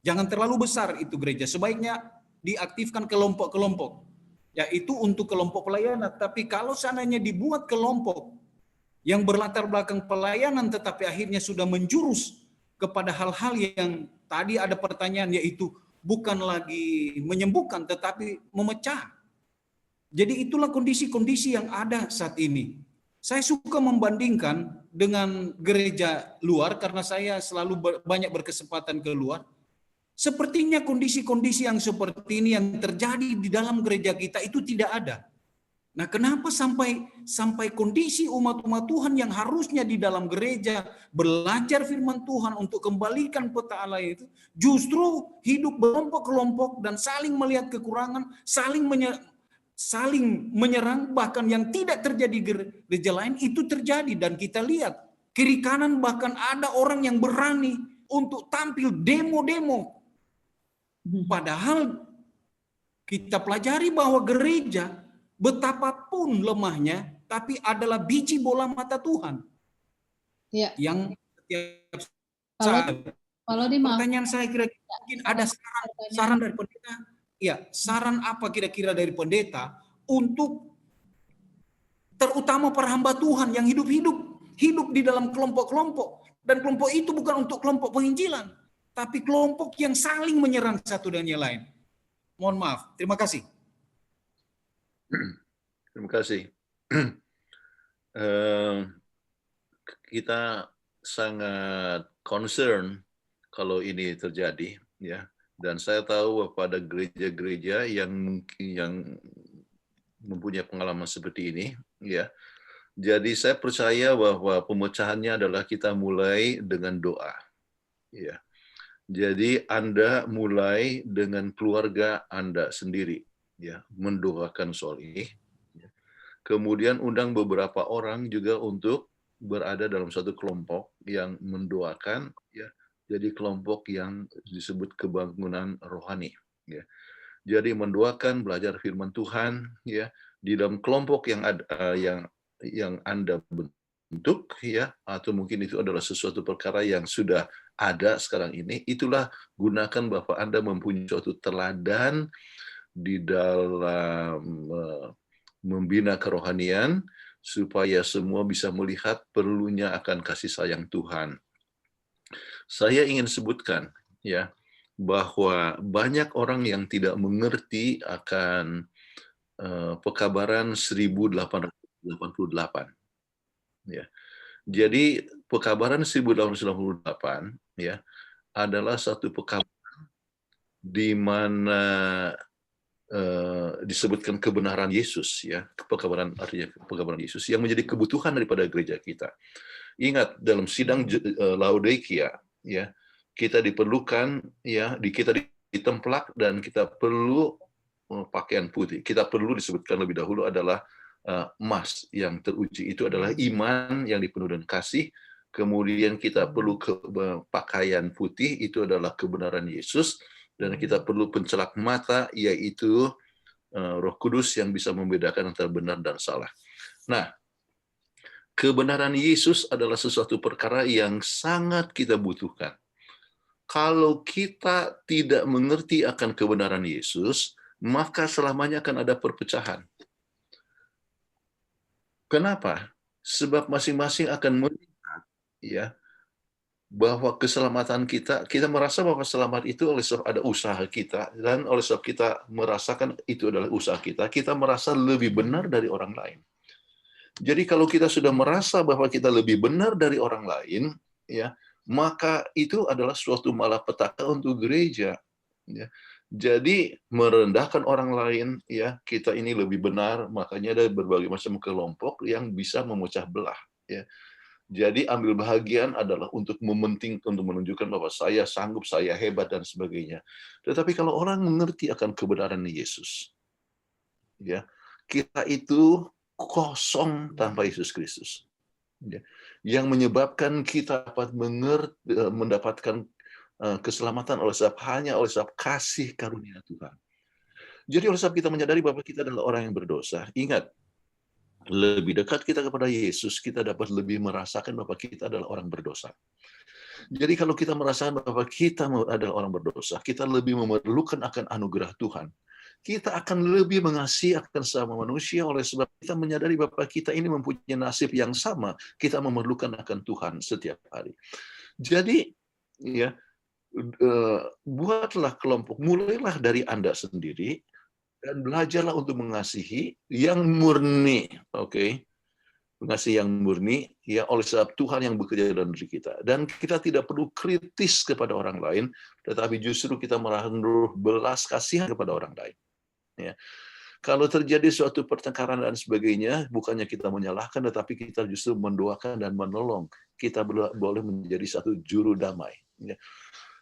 jangan terlalu besar itu gereja, sebaiknya diaktifkan kelompok-kelompok. Yaitu untuk kelompok pelayanan, tapi kalau seandainya dibuat kelompok yang berlatar belakang pelayanan tetapi akhirnya sudah menjurus kepada hal-hal yang tadi ada pertanyaan, yaitu bukan lagi menyembuhkan tetapi memecah. Jadi itulah kondisi-kondisi yang ada saat ini. Saya suka membandingkan dengan gereja luar karena saya selalu banyak berkesempatan ke luar. Sepertinya kondisi-kondisi yang seperti ini yang terjadi di dalam gereja kita itu tidak ada. Nah, kenapa sampai kondisi umat-umat Tuhan yang harusnya di dalam gereja belajar firman Tuhan untuk kembalikan peta Allah itu justru hidup berkelompok-kelompok dan saling melihat kekurangan, saling saling menyerang, bahkan yang tidak terjadi gereja lain itu terjadi. Dan kita lihat kiri kanan bahkan ada orang yang berani untuk tampil demo-demo. Padahal kita pelajari bahwa gereja betapapun lemahnya, tapi adalah biji bola mata Tuhan. Ya. Yang setiap saat. Kalau Pertanyaan saya kira-kira mungkin ada saran dari pendeta. Ya, saran apa kira-kira dari pendeta untuk terutama para hamba Tuhan yang hidup di dalam kelompok-kelompok, dan kelompok itu bukan untuk kelompok penginjilan, tapi kelompok yang saling menyerang satu dan yang lain. Mohon maaf. Terima kasih. Terima kasih. Kita sangat concern kalau ini terjadi, ya. Dan saya tahu pada gereja-gereja yang mempunyai pengalaman seperti ini, ya. Jadi saya percaya bahwa pemecahannya adalah kita mulai dengan doa, ya. Jadi Anda mulai dengan keluarga Anda sendiri, ya, mendoakan soal ini. Kemudian undang beberapa orang juga untuk berada dalam satu kelompok yang mendoakan, ya. Jadi kelompok yang disebut kebangunan rohani, ya. Jadi mendoakan, belajar firman Tuhan, ya, di dalam kelompok yang ada, yang Anda bentuk, ya, atau mungkin itu adalah sesuatu perkara yang sudah ada sekarang ini. Itulah gunakan Bapak Anda mempunyai suatu teladan di dalam membina kerohanian supaya semua bisa melihat perlunya akan kasih sayang Tuhan. Saya ingin sebutkan, ya, bahwa banyak orang yang tidak mengerti akan pekabaran 1888. Ya. Jadi pekabaran 1888, ya, adalah satu pekabaran di mana disebutkan kebenaran Yesus, ya, pekabaran artinya pekabaran Yesus yang menjadi kebutuhan daripada gereja kita. Ingat dalam sidang Laodikia, ya, kita diperlukan, ya, kita ditemplak dan kita perlu pakaian putih. Kita perlu disebutkan lebih dahulu adalah emas yang teruji, itu adalah iman yang dipenuhi dengan kasih. Kemudian kita perlu pakaian putih, itu adalah kebenaran Yesus. Dan kita perlu pencelak mata, yaitu Roh Kudus yang bisa membedakan antara benar dan salah. Nah, kebenaran Yesus adalah sesuatu perkara yang sangat kita butuhkan. Kalau kita tidak mengerti akan kebenaran Yesus, maka selamanya akan ada perpecahan. Kenapa? Sebab masing-masing akan melihat, ya, bahwa keselamatan kita merasa bahwa selamat itu oleh sebab ada usaha kita, dan oleh sebab kita merasakan itu adalah usaha kita merasa lebih benar dari orang lain. Jadi kalau kita sudah merasa bahwa kita lebih benar dari orang lain, ya, maka itu adalah suatu malapetaka untuk gereja, ya. Jadi merendahkan orang lain, ya, kita ini lebih benar, makanya ada berbagai macam kelompok yang bisa memecah belah, ya. Jadi ambil bahagian adalah untuk mementingkan, untuk menunjukkan bahwa saya sanggup, saya hebat dan sebagainya. Tetapi kalau orang mengerti akan kebenaran Yesus, ya, kita itu kosong tanpa Yesus Kristus, ya, yang menyebabkan kita dapat mendapatkan keselamatan hanya oleh sebab kasih karunia Tuhan. Jadi oleh sebab kita menyadari bahwa kita adalah orang yang berdosa. Ingat, lebih dekat kita kepada Yesus, kita dapat lebih merasakan bahwa kita adalah orang berdosa. Jadi kalau kita merasakan bahwa kita adalah orang berdosa, kita lebih memerlukan akan anugerah Tuhan. Kita akan lebih mengasihi akan sama manusia oleh sebab kita menyadari bahwa kita ini mempunyai nasib yang sama. Kita memerlukan akan Tuhan setiap hari. Jadi, ya, buatlah kelompok, mulailah dari Anda sendiri, dan belajarlah untuk mengasihi yang murni, oke? Mengasihi yang murni, ya, oleh sebab Tuhan yang bekerja dalam diri kita. Dan kita tidak perlu kritis kepada orang lain, tetapi justru kita menaruh belas kasihan kepada orang lain. Ya. Kalau terjadi suatu pertengkaran dan sebagainya, bukannya kita menyalahkan, tetapi kita justru mendoakan dan menolong. Kita boleh menjadi satu juru damai. Ya.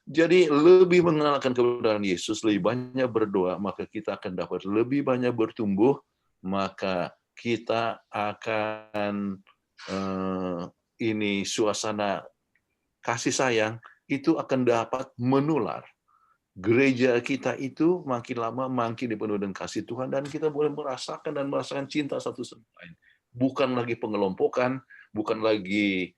Jadi lebih mengenalkan kebenaran Yesus, lebih banyak berdoa, maka kita akan dapat lebih banyak bertumbuh, maka kita akan ini suasana kasih sayang itu akan dapat menular. Gereja kita itu makin lama makin dipenuhi dengan kasih Tuhan dan kita boleh merasakan cinta satu sama lain. Bukan lagi pengelompokan, bukan lagi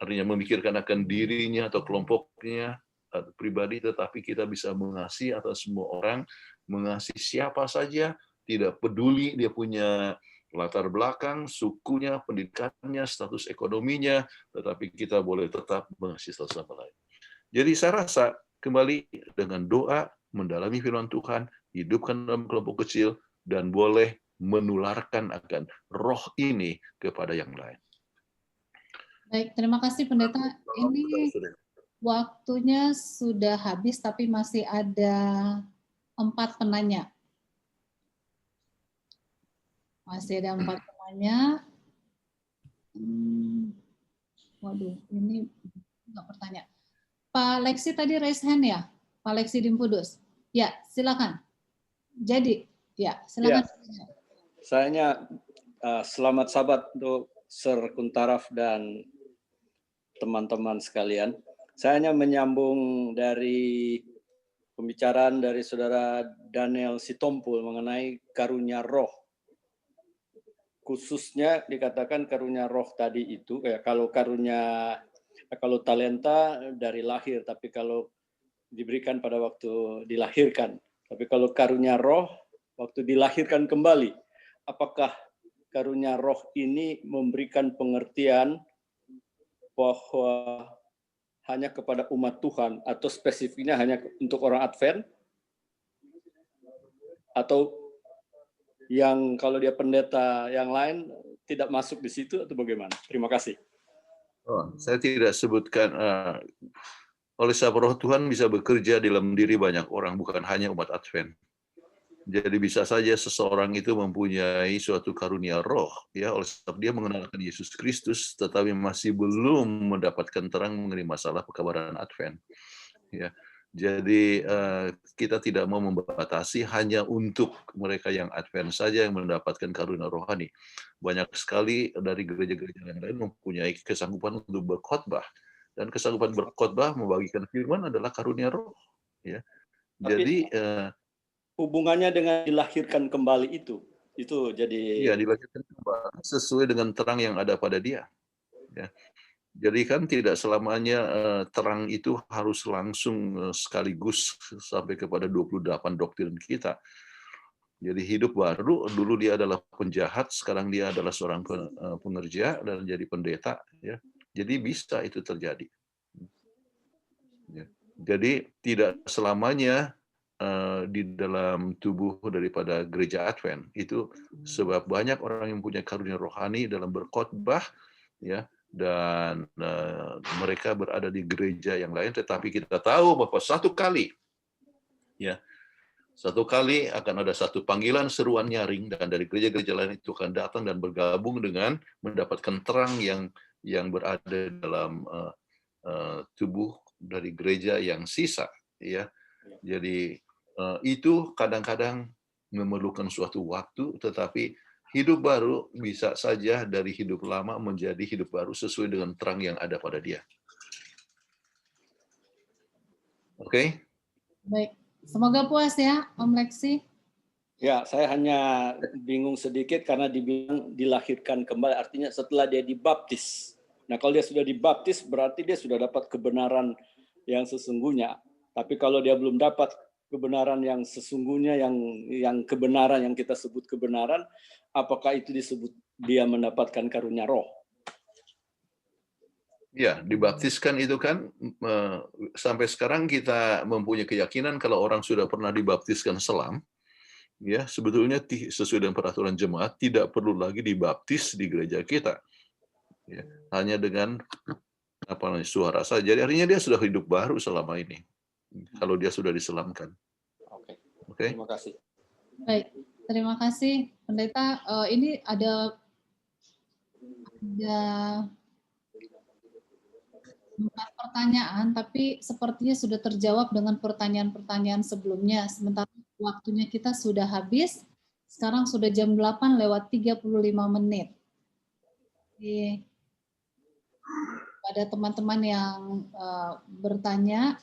artinya memikirkan akan dirinya atau kelompoknya atau pribadi, tetapi kita bisa mengasihi atas semua orang, mengasihi siapa saja, tidak peduli dia punya latar belakang, sukunya, pendidikannya, status ekonominya, tetapi kita boleh tetap mengasihi satu sama lain. Jadi saya rasa kembali dengan doa, mendalami firman Tuhan, hidupkan dalam kelompok kecil, dan boleh menularkan akan roh ini kepada yang lain. Baik, terima kasih Pendeta. Ini waktunya sudah habis, tapi masih ada 4 penanya. Masih ada 4 penanya. Waduh, ini nggak bertanya. Pak Lexi tadi raise hand ya? Pak Lexi Dimpudus. Ya, silakan. Jadi, ya, silakan. Ya, saya selamat Sabat untuk Sir Kuntaraf dan teman-teman sekalian. Saya hanya menyambung dari pembicaraan dari Saudara Daniel Sitompul mengenai karunia roh. Khususnya dikatakan karunia roh tadi itu, kalau talenta dari lahir, tapi kalau diberikan pada waktu dilahirkan. Tapi kalau karunia roh, waktu dilahirkan kembali, apakah karunia roh ini memberikan pengertian bahwa hanya kepada umat Tuhan atau spesifiknya hanya untuk orang Advent? Atau yang kalau dia pendeta yang lain tidak masuk di situ atau bagaimana? Terima kasih. Saya tidak sebutkan, oleh sebab roh Tuhan bisa bekerja dalam diri banyak orang, bukan hanya umat Advent. Jadi bisa saja seseorang itu mempunyai suatu karunia roh, ya, oleh sebab dia mengenalkan Yesus Kristus, tetapi masih belum mendapatkan terang mengenai masalah pekabaran Advent. Ya, jadi kita tidak mau membatasi hanya untuk mereka yang Advent saja yang mendapatkan karunia rohani. Banyak sekali dari gereja-gereja yang lain mempunyai kesanggupan untuk berkhotbah, dan kesanggupan berkhotbah membagikan firman adalah karunia roh. Ya, jadi hubungannya dengan dilahirkan kembali itu jadi. Iya, dilahirkan kembali sesuai dengan terang yang ada pada dia. Ya. Jadi kan tidak selamanya terang itu harus langsung sekaligus sampai kepada 28 doktrin kita. Jadi hidup baru, dulu dia adalah penjahat, sekarang dia adalah seorang pengerja dan jadi pendeta. Ya. Jadi bisa itu terjadi. Ya. Jadi tidak selamanya di dalam tubuh daripada gereja Advent itu, sebab banyak orang yang punya karunia rohani dalam berkhotbah, ya, dan mereka berada di gereja yang lain, tetapi kita tahu bahwa satu kali akan ada satu panggilan seruan nyaring, dan dari gereja-gereja lain itu akan datang dan bergabung dengan mendapatkan terang yang berada dalam tubuh dari gereja yang sisa, ya. Jadi itu kadang-kadang memerlukan suatu waktu, tetapi hidup baru bisa saja dari hidup lama menjadi hidup baru sesuai dengan terang yang ada pada dia. Oke? Baik, semoga puas ya, Om Lexi. Ya, saya hanya bingung sedikit karena dibilang dilahirkan kembali, artinya setelah dia dibaptis. Nah, kalau dia sudah dibaptis berarti dia sudah dapat kebenaran yang sesungguhnya. Tapi kalau dia belum dapat kebenaran yang sesungguhnya, yang kebenaran yang kita sebut kebenaran, apakah itu disebut dia mendapatkan karunia roh? Ya, dibaptiskan itu kan sampai sekarang kita mempunyai keyakinan kalau orang sudah pernah dibaptiskan selam, ya sebetulnya sesuai dengan peraturan jemaat tidak perlu lagi dibaptis di gereja kita. Ya, hanya dengan suara saja. Jadi artinya dia sudah hidup baru selama ini. Kalau dia sudah diselamkan. Oke. Terima kasih. Baik, terima kasih Pendeta. Ini ada 4 pertanyaan, tapi sepertinya sudah terjawab dengan pertanyaan-pertanyaan sebelumnya. Sementara waktunya kita sudah habis, sekarang sudah jam 8:35. Jadi, pada teman-teman yang bertanya,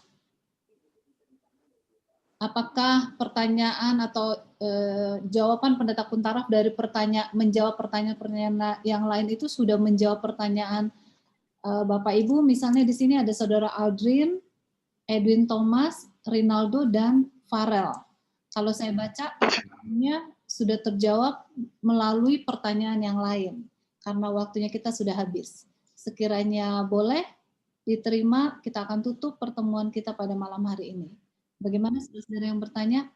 apakah pertanyaan atau jawaban Pendeta Kuntaraf dari menjawab pertanyaan-pertanyaan yang lain itu sudah menjawab pertanyaan Bapak Ibu? Misalnya di sini ada Saudara Aldrin, Edwin Thomas, Rinaldo, dan Farel. Kalau saya baca, pertanyaannya sudah terjawab melalui pertanyaan yang lain, karena waktunya kita sudah habis. Sekiranya boleh diterima, kita akan tutup pertemuan kita pada malam hari ini. Bagaimana saudara-saudara yang bertanya?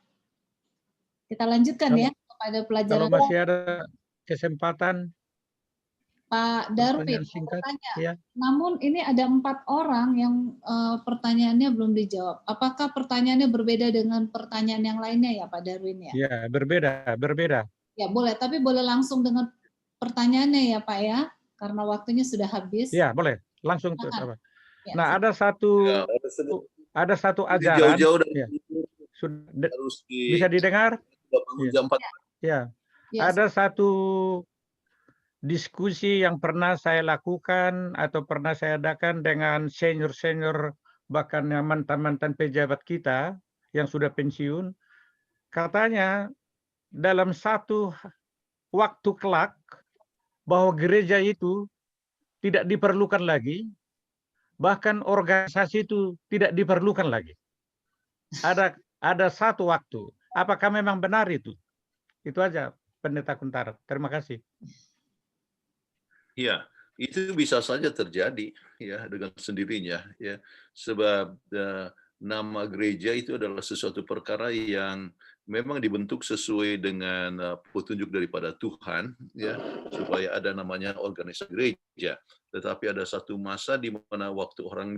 Kita lanjutkan ya kepada pelajaran. Kalau masih ada kesempatan, Pak Darwin singkat, bertanya. ya. Namun ini ada 4 orang yang pertanyaannya belum dijawab. Apakah pertanyaannya berbeda dengan pertanyaan yang lainnya ya Pak Darwin ya? Ya, berbeda. Ya boleh, tapi boleh langsung dengan pertanyaannya ya Pak ya, karena waktunya sudah habis. Ya, boleh. Langsung tuh. Ya, nah, ada satu ajaran. Jauh-jauh dari ya. harus bisa didengar? Jam 4. Ya. Ada satu diskusi yang pernah saya lakukan atau pernah saya adakan dengan senior-senior bahkan yang mantan-mantan pejabat kita yang sudah pensiun. Katanya dalam satu waktu kelak bahwa gereja itu tidak diperlukan lagi, bahkan organisasi itu tidak diperlukan lagi. Ada satu waktu. Apakah memang benar itu? Itu aja Pendeta Kuntaraf. Terima kasih. Ya, itu bisa saja terjadi ya dengan sendirinya ya. Sebab nama gereja itu adalah sesuatu perkara yang memang dibentuk sesuai dengan petunjuk daripada Tuhan ya, supaya ada namanya organisasi gereja. Tetapi ada satu masa di mana waktu orang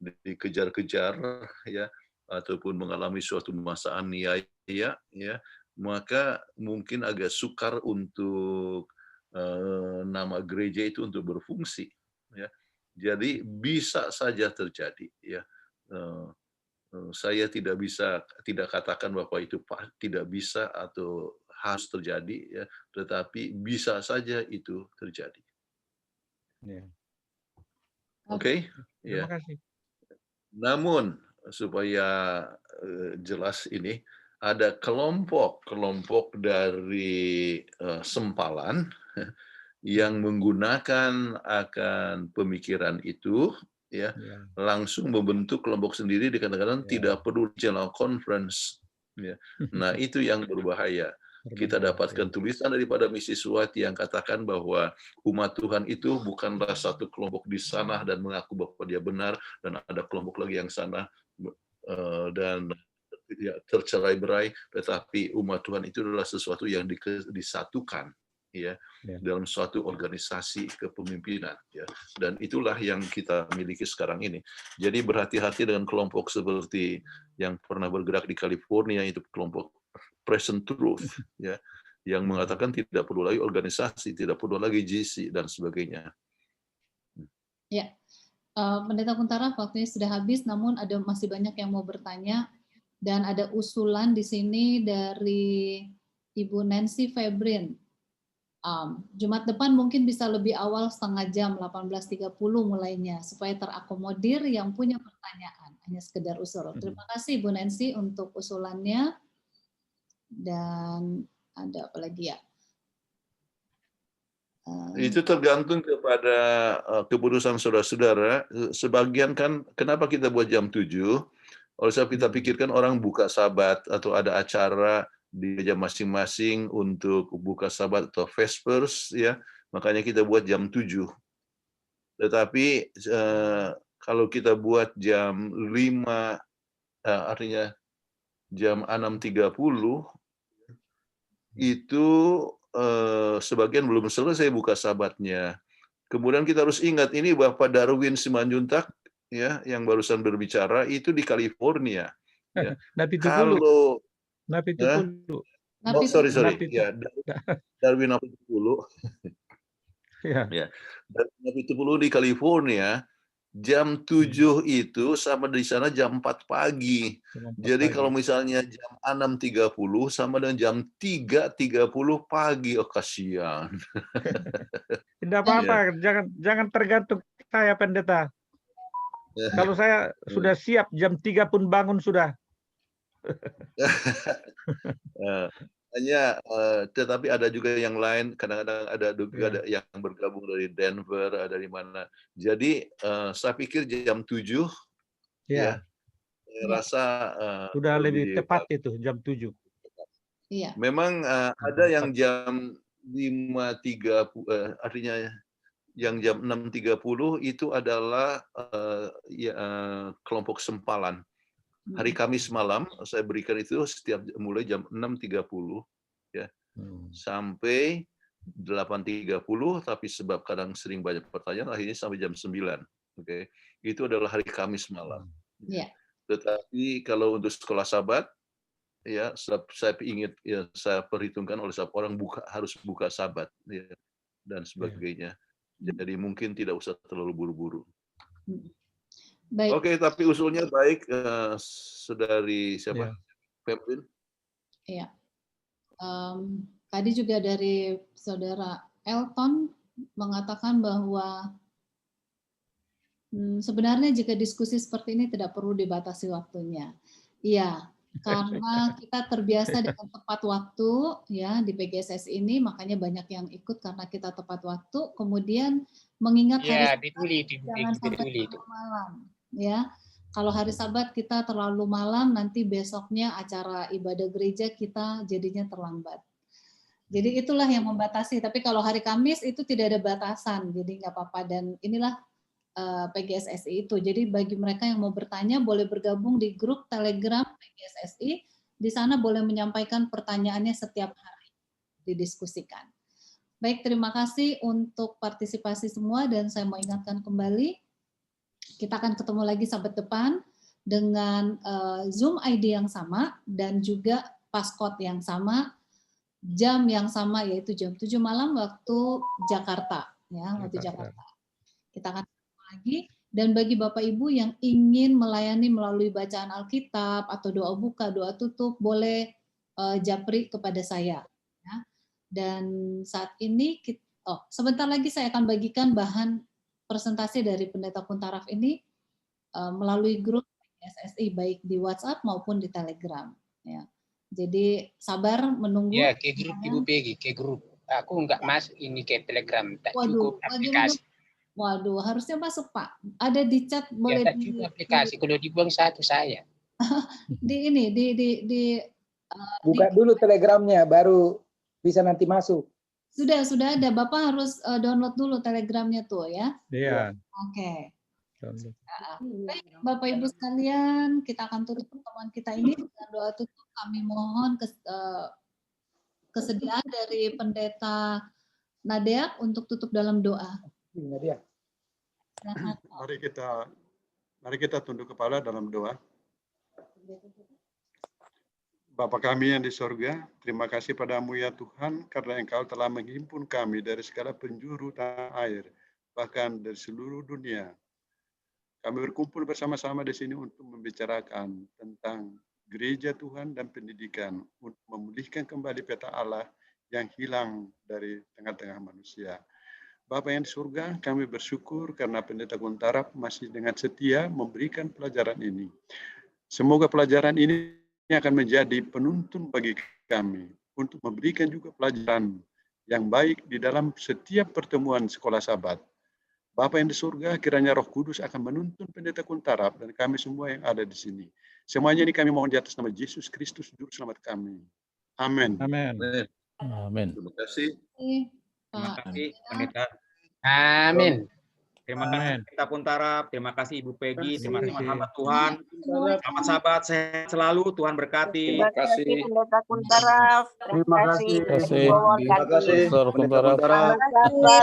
dikejar-kejar ya, ataupun mengalami suatu masa aniaya ya, maka mungkin agak sukar untuk nama gereja itu untuk berfungsi ya. Jadi bisa saja terjadi ya. Saya tidak katakan bahwa itu tidak bisa atau harus terjadi ya, tetapi bisa saja itu terjadi. Oke? Terima kasih. Namun supaya jelas ini, ada kelompok dari sempalan yang menggunakan akan pemikiran itu ya, langsung membentuk kelompok sendiri, kadang-kadang tidak perlu general conference ya. Nah, itu yang berbahaya. Kita dapatkan tulisan daripada Mrs. White yang katakan bahwa umat Tuhan itu bukanlah satu kelompok di sana dan mengaku bahwa dia benar, dan ada kelompok lagi yang sana dan tercerai-berai, tetapi umat Tuhan itu adalah sesuatu yang disatukan ya dalam suatu organisasi kepemimpinan ya, dan itulah yang kita miliki sekarang ini. Jadi berhati-hati dengan kelompok seperti yang pernah bergerak di California, itu kelompok Present Truth ya, yang mengatakan tidak perlu lagi organisasi, tidak perlu lagi GC dan sebagainya. Ya, Pendeta Kuntaraf, waktunya sudah habis, namun masih banyak yang mau bertanya, dan ada usulan di sini dari Ibu Nancy Febrin. Jumat depan mungkin bisa lebih awal setengah jam, 18.30 mulainya, supaya terakomodir yang punya pertanyaan, hanya sekedar usul. Terima kasih Bu Nancy untuk usulannya. Dan ada apa lagi ya? Itu tergantung kepada keputusan saudara-saudara. Sebagian kan, kenapa kita buat jam 7? Oleh sebab kita pikirkan orang buka Sabat atau ada acara di gereja masing-masing untuk buka Sabat atau Vespers ya, makanya kita buat jam 7. Tetapi kalau kita buat jam 5, artinya jam 6.30, itu sebagian belum selesai buka Sabatnya. Kemudian kita harus ingat, ini Bapak Darwin Simanjuntak ya, yang barusan berbicara itu di California ya. Kalau sorry ya, Darwin Napitupulu ya, Darwin Napitupulu di California, Jam 7 itu sama di sana jam 4 pagi. Jadi kalau misalnya jam 6.30 sama dengan jam 3.30 pagi. Oh, kasihan. Tidak apa-apa, jangan tergantung saya, pendeta. Kalau saya sudah siap, jam 3 pun bangun sudah. Tetapi ada juga yang lain, kadang-kadang ada juga ada yang bergabung dari Denver, ada di mana. Jadi saya pikir jam 7 ya, saya rasa sudah lebih tepat itu jam 7. Iya. Memang ada yang jam 5.30, artinya yang jam 6.30 itu adalah kelompok sempalan. Hari Kamis malam saya berikan itu setiap mulai jam 6.30 ya sampai 8.30, tapi sebab kadang sering banyak pertanyaan akhirnya sampai jam 9. Oke. Itu adalah hari Kamis malam. Yeah. Tetapi kalau untuk sekolah Sabat ya saya ingat ya saya perhitungkan oleh setiap orang harus buka Sabat ya, dan sebagainya. Jadi mungkin tidak usah terlalu buru-buru. Baik. Oke, tapi usulnya baik, saudari siapa? Pepin? Iya. Tadi juga dari saudara Elton mengatakan bahwa sebenarnya jika diskusi seperti ini tidak perlu dibatasi waktunya. Iya, karena kita terbiasa dengan tepat waktu ya di PGSS ini, makanya banyak yang ikut karena kita tepat waktu. Kemudian mengingat hari Sabat, jangan sampai terlalu malam. Ya, kalau hari Sabat kita terlalu malam, nanti besoknya acara ibadah gereja kita jadinya terlambat. Jadi itulah yang membatasi. Tapi kalau hari Kamis itu tidak ada batasan, jadi nggak apa-apa. Dan inilah PGSSI itu. Jadi bagi mereka yang mau bertanya boleh bergabung di grup Telegram PGSSI. Di sana boleh menyampaikan pertanyaannya setiap hari didiskusikan. Baik, terima kasih untuk partisipasi semua dan saya mau ingatkan kembali kita akan ketemu lagi Sabat depan dengan Zoom ID yang sama dan juga passcode yang sama, jam yang sama yaitu jam 7 malam waktu Jakarta ya, waktu Jakarta. Kita akan ketemu lagi dan bagi Bapak Ibu yang ingin melayani melalui bacaan Alkitab atau doa buka, doa tutup boleh japri kepada saya ya. Dan saat ini sebentar lagi saya akan bagikan bahan presentasi dari Pendeta Kuntaraf ini melalui grup PGSSI baik di WhatsApp maupun di Telegram. Ya. Jadi sabar menunggu. Ya, ke grup Ibu Peggy, ke grup. Aku nggak masuk ini ke Telegram, tak cukup aplikasi. Waduh, harusnya masuk Pak. Ada di chat boleh ya, tak cukup aplikasi. Kalau dibuang satu saya. Di ini buka dulu Telegramnya, baru bisa nanti masuk. Sudah ada. Bapak harus download dulu Telegramnya tuh ya. Iya. Oke. Baik, Bapak Ibu sekalian, kita akan tutup pertemuan kita ini dengan doa tutup. Kami mohon kesediaan dari Pendeta Nadeak untuk tutup dalam doa. Mari kita tunduk kepala dalam doa. Bapa kami yang di sorga, terima kasih padamu ya Tuhan, karena Engkau telah menghimpun kami dari segala penjuru tanah air, bahkan dari seluruh dunia. Kami berkumpul bersama-sama di sini untuk membicarakan tentang gereja Tuhan dan pendidikan, untuk memulihkan kembali peta Allah yang hilang dari tengah-tengah manusia. Bapa yang di surga, kami bersyukur karena Pendeta Kuntaraf masih dengan setia memberikan pelajaran ini. Semoga pelajaran ini akan menjadi penuntun bagi kami untuk memberikan juga pelajaran yang baik di dalam setiap pertemuan sekolah Sabat. Bapa yang di surga, kiranya Roh Kudus akan menuntun Pendeta Kuntaraf dan kami semua yang ada di sini. Semuanya ini kami mohon di atas nama Yesus Kristus, Juru Selamat kami. Amin. Amin. Amin. Terima kasih. Terima kasih, Pendeta. Amin. Terima kasih Pendeta Kuntaraf, terima kasih Ibu Peggy, terima kasih sahabat Tuhan. Selamat sahabat, sehat selalu, Tuhan berkati. Terima kasih Pendeta Kuntaraf. Terima kasih. Terima kasih. Terima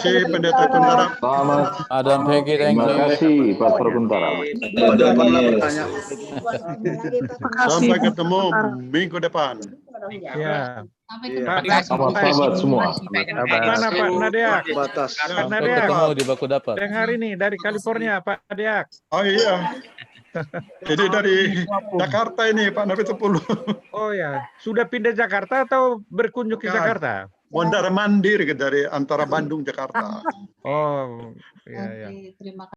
kasih Pendeta Kuntaraf. Selamat. Adam Peggy, thank you. Terima kasih Pastor Kuntaraf. Sampai ketemu minggu depan. Ya. Sampai Iya. ketemu. Sahabat semua. Mana Pak Nadiak? Batas. Pak Sampai Nadiak, ketemu di baku dapat. dengar ini dari California Pak Nadiak. Oh iya. Ini dari Jakarta ini Pak Nabi 10. Oh ya, sudah pindah Jakarta atau berkunjung ke Bukan. Jakarta? Mondar mandir dari antara Bandung Jakarta. Oh, iya, iya. Oke, terima kasih.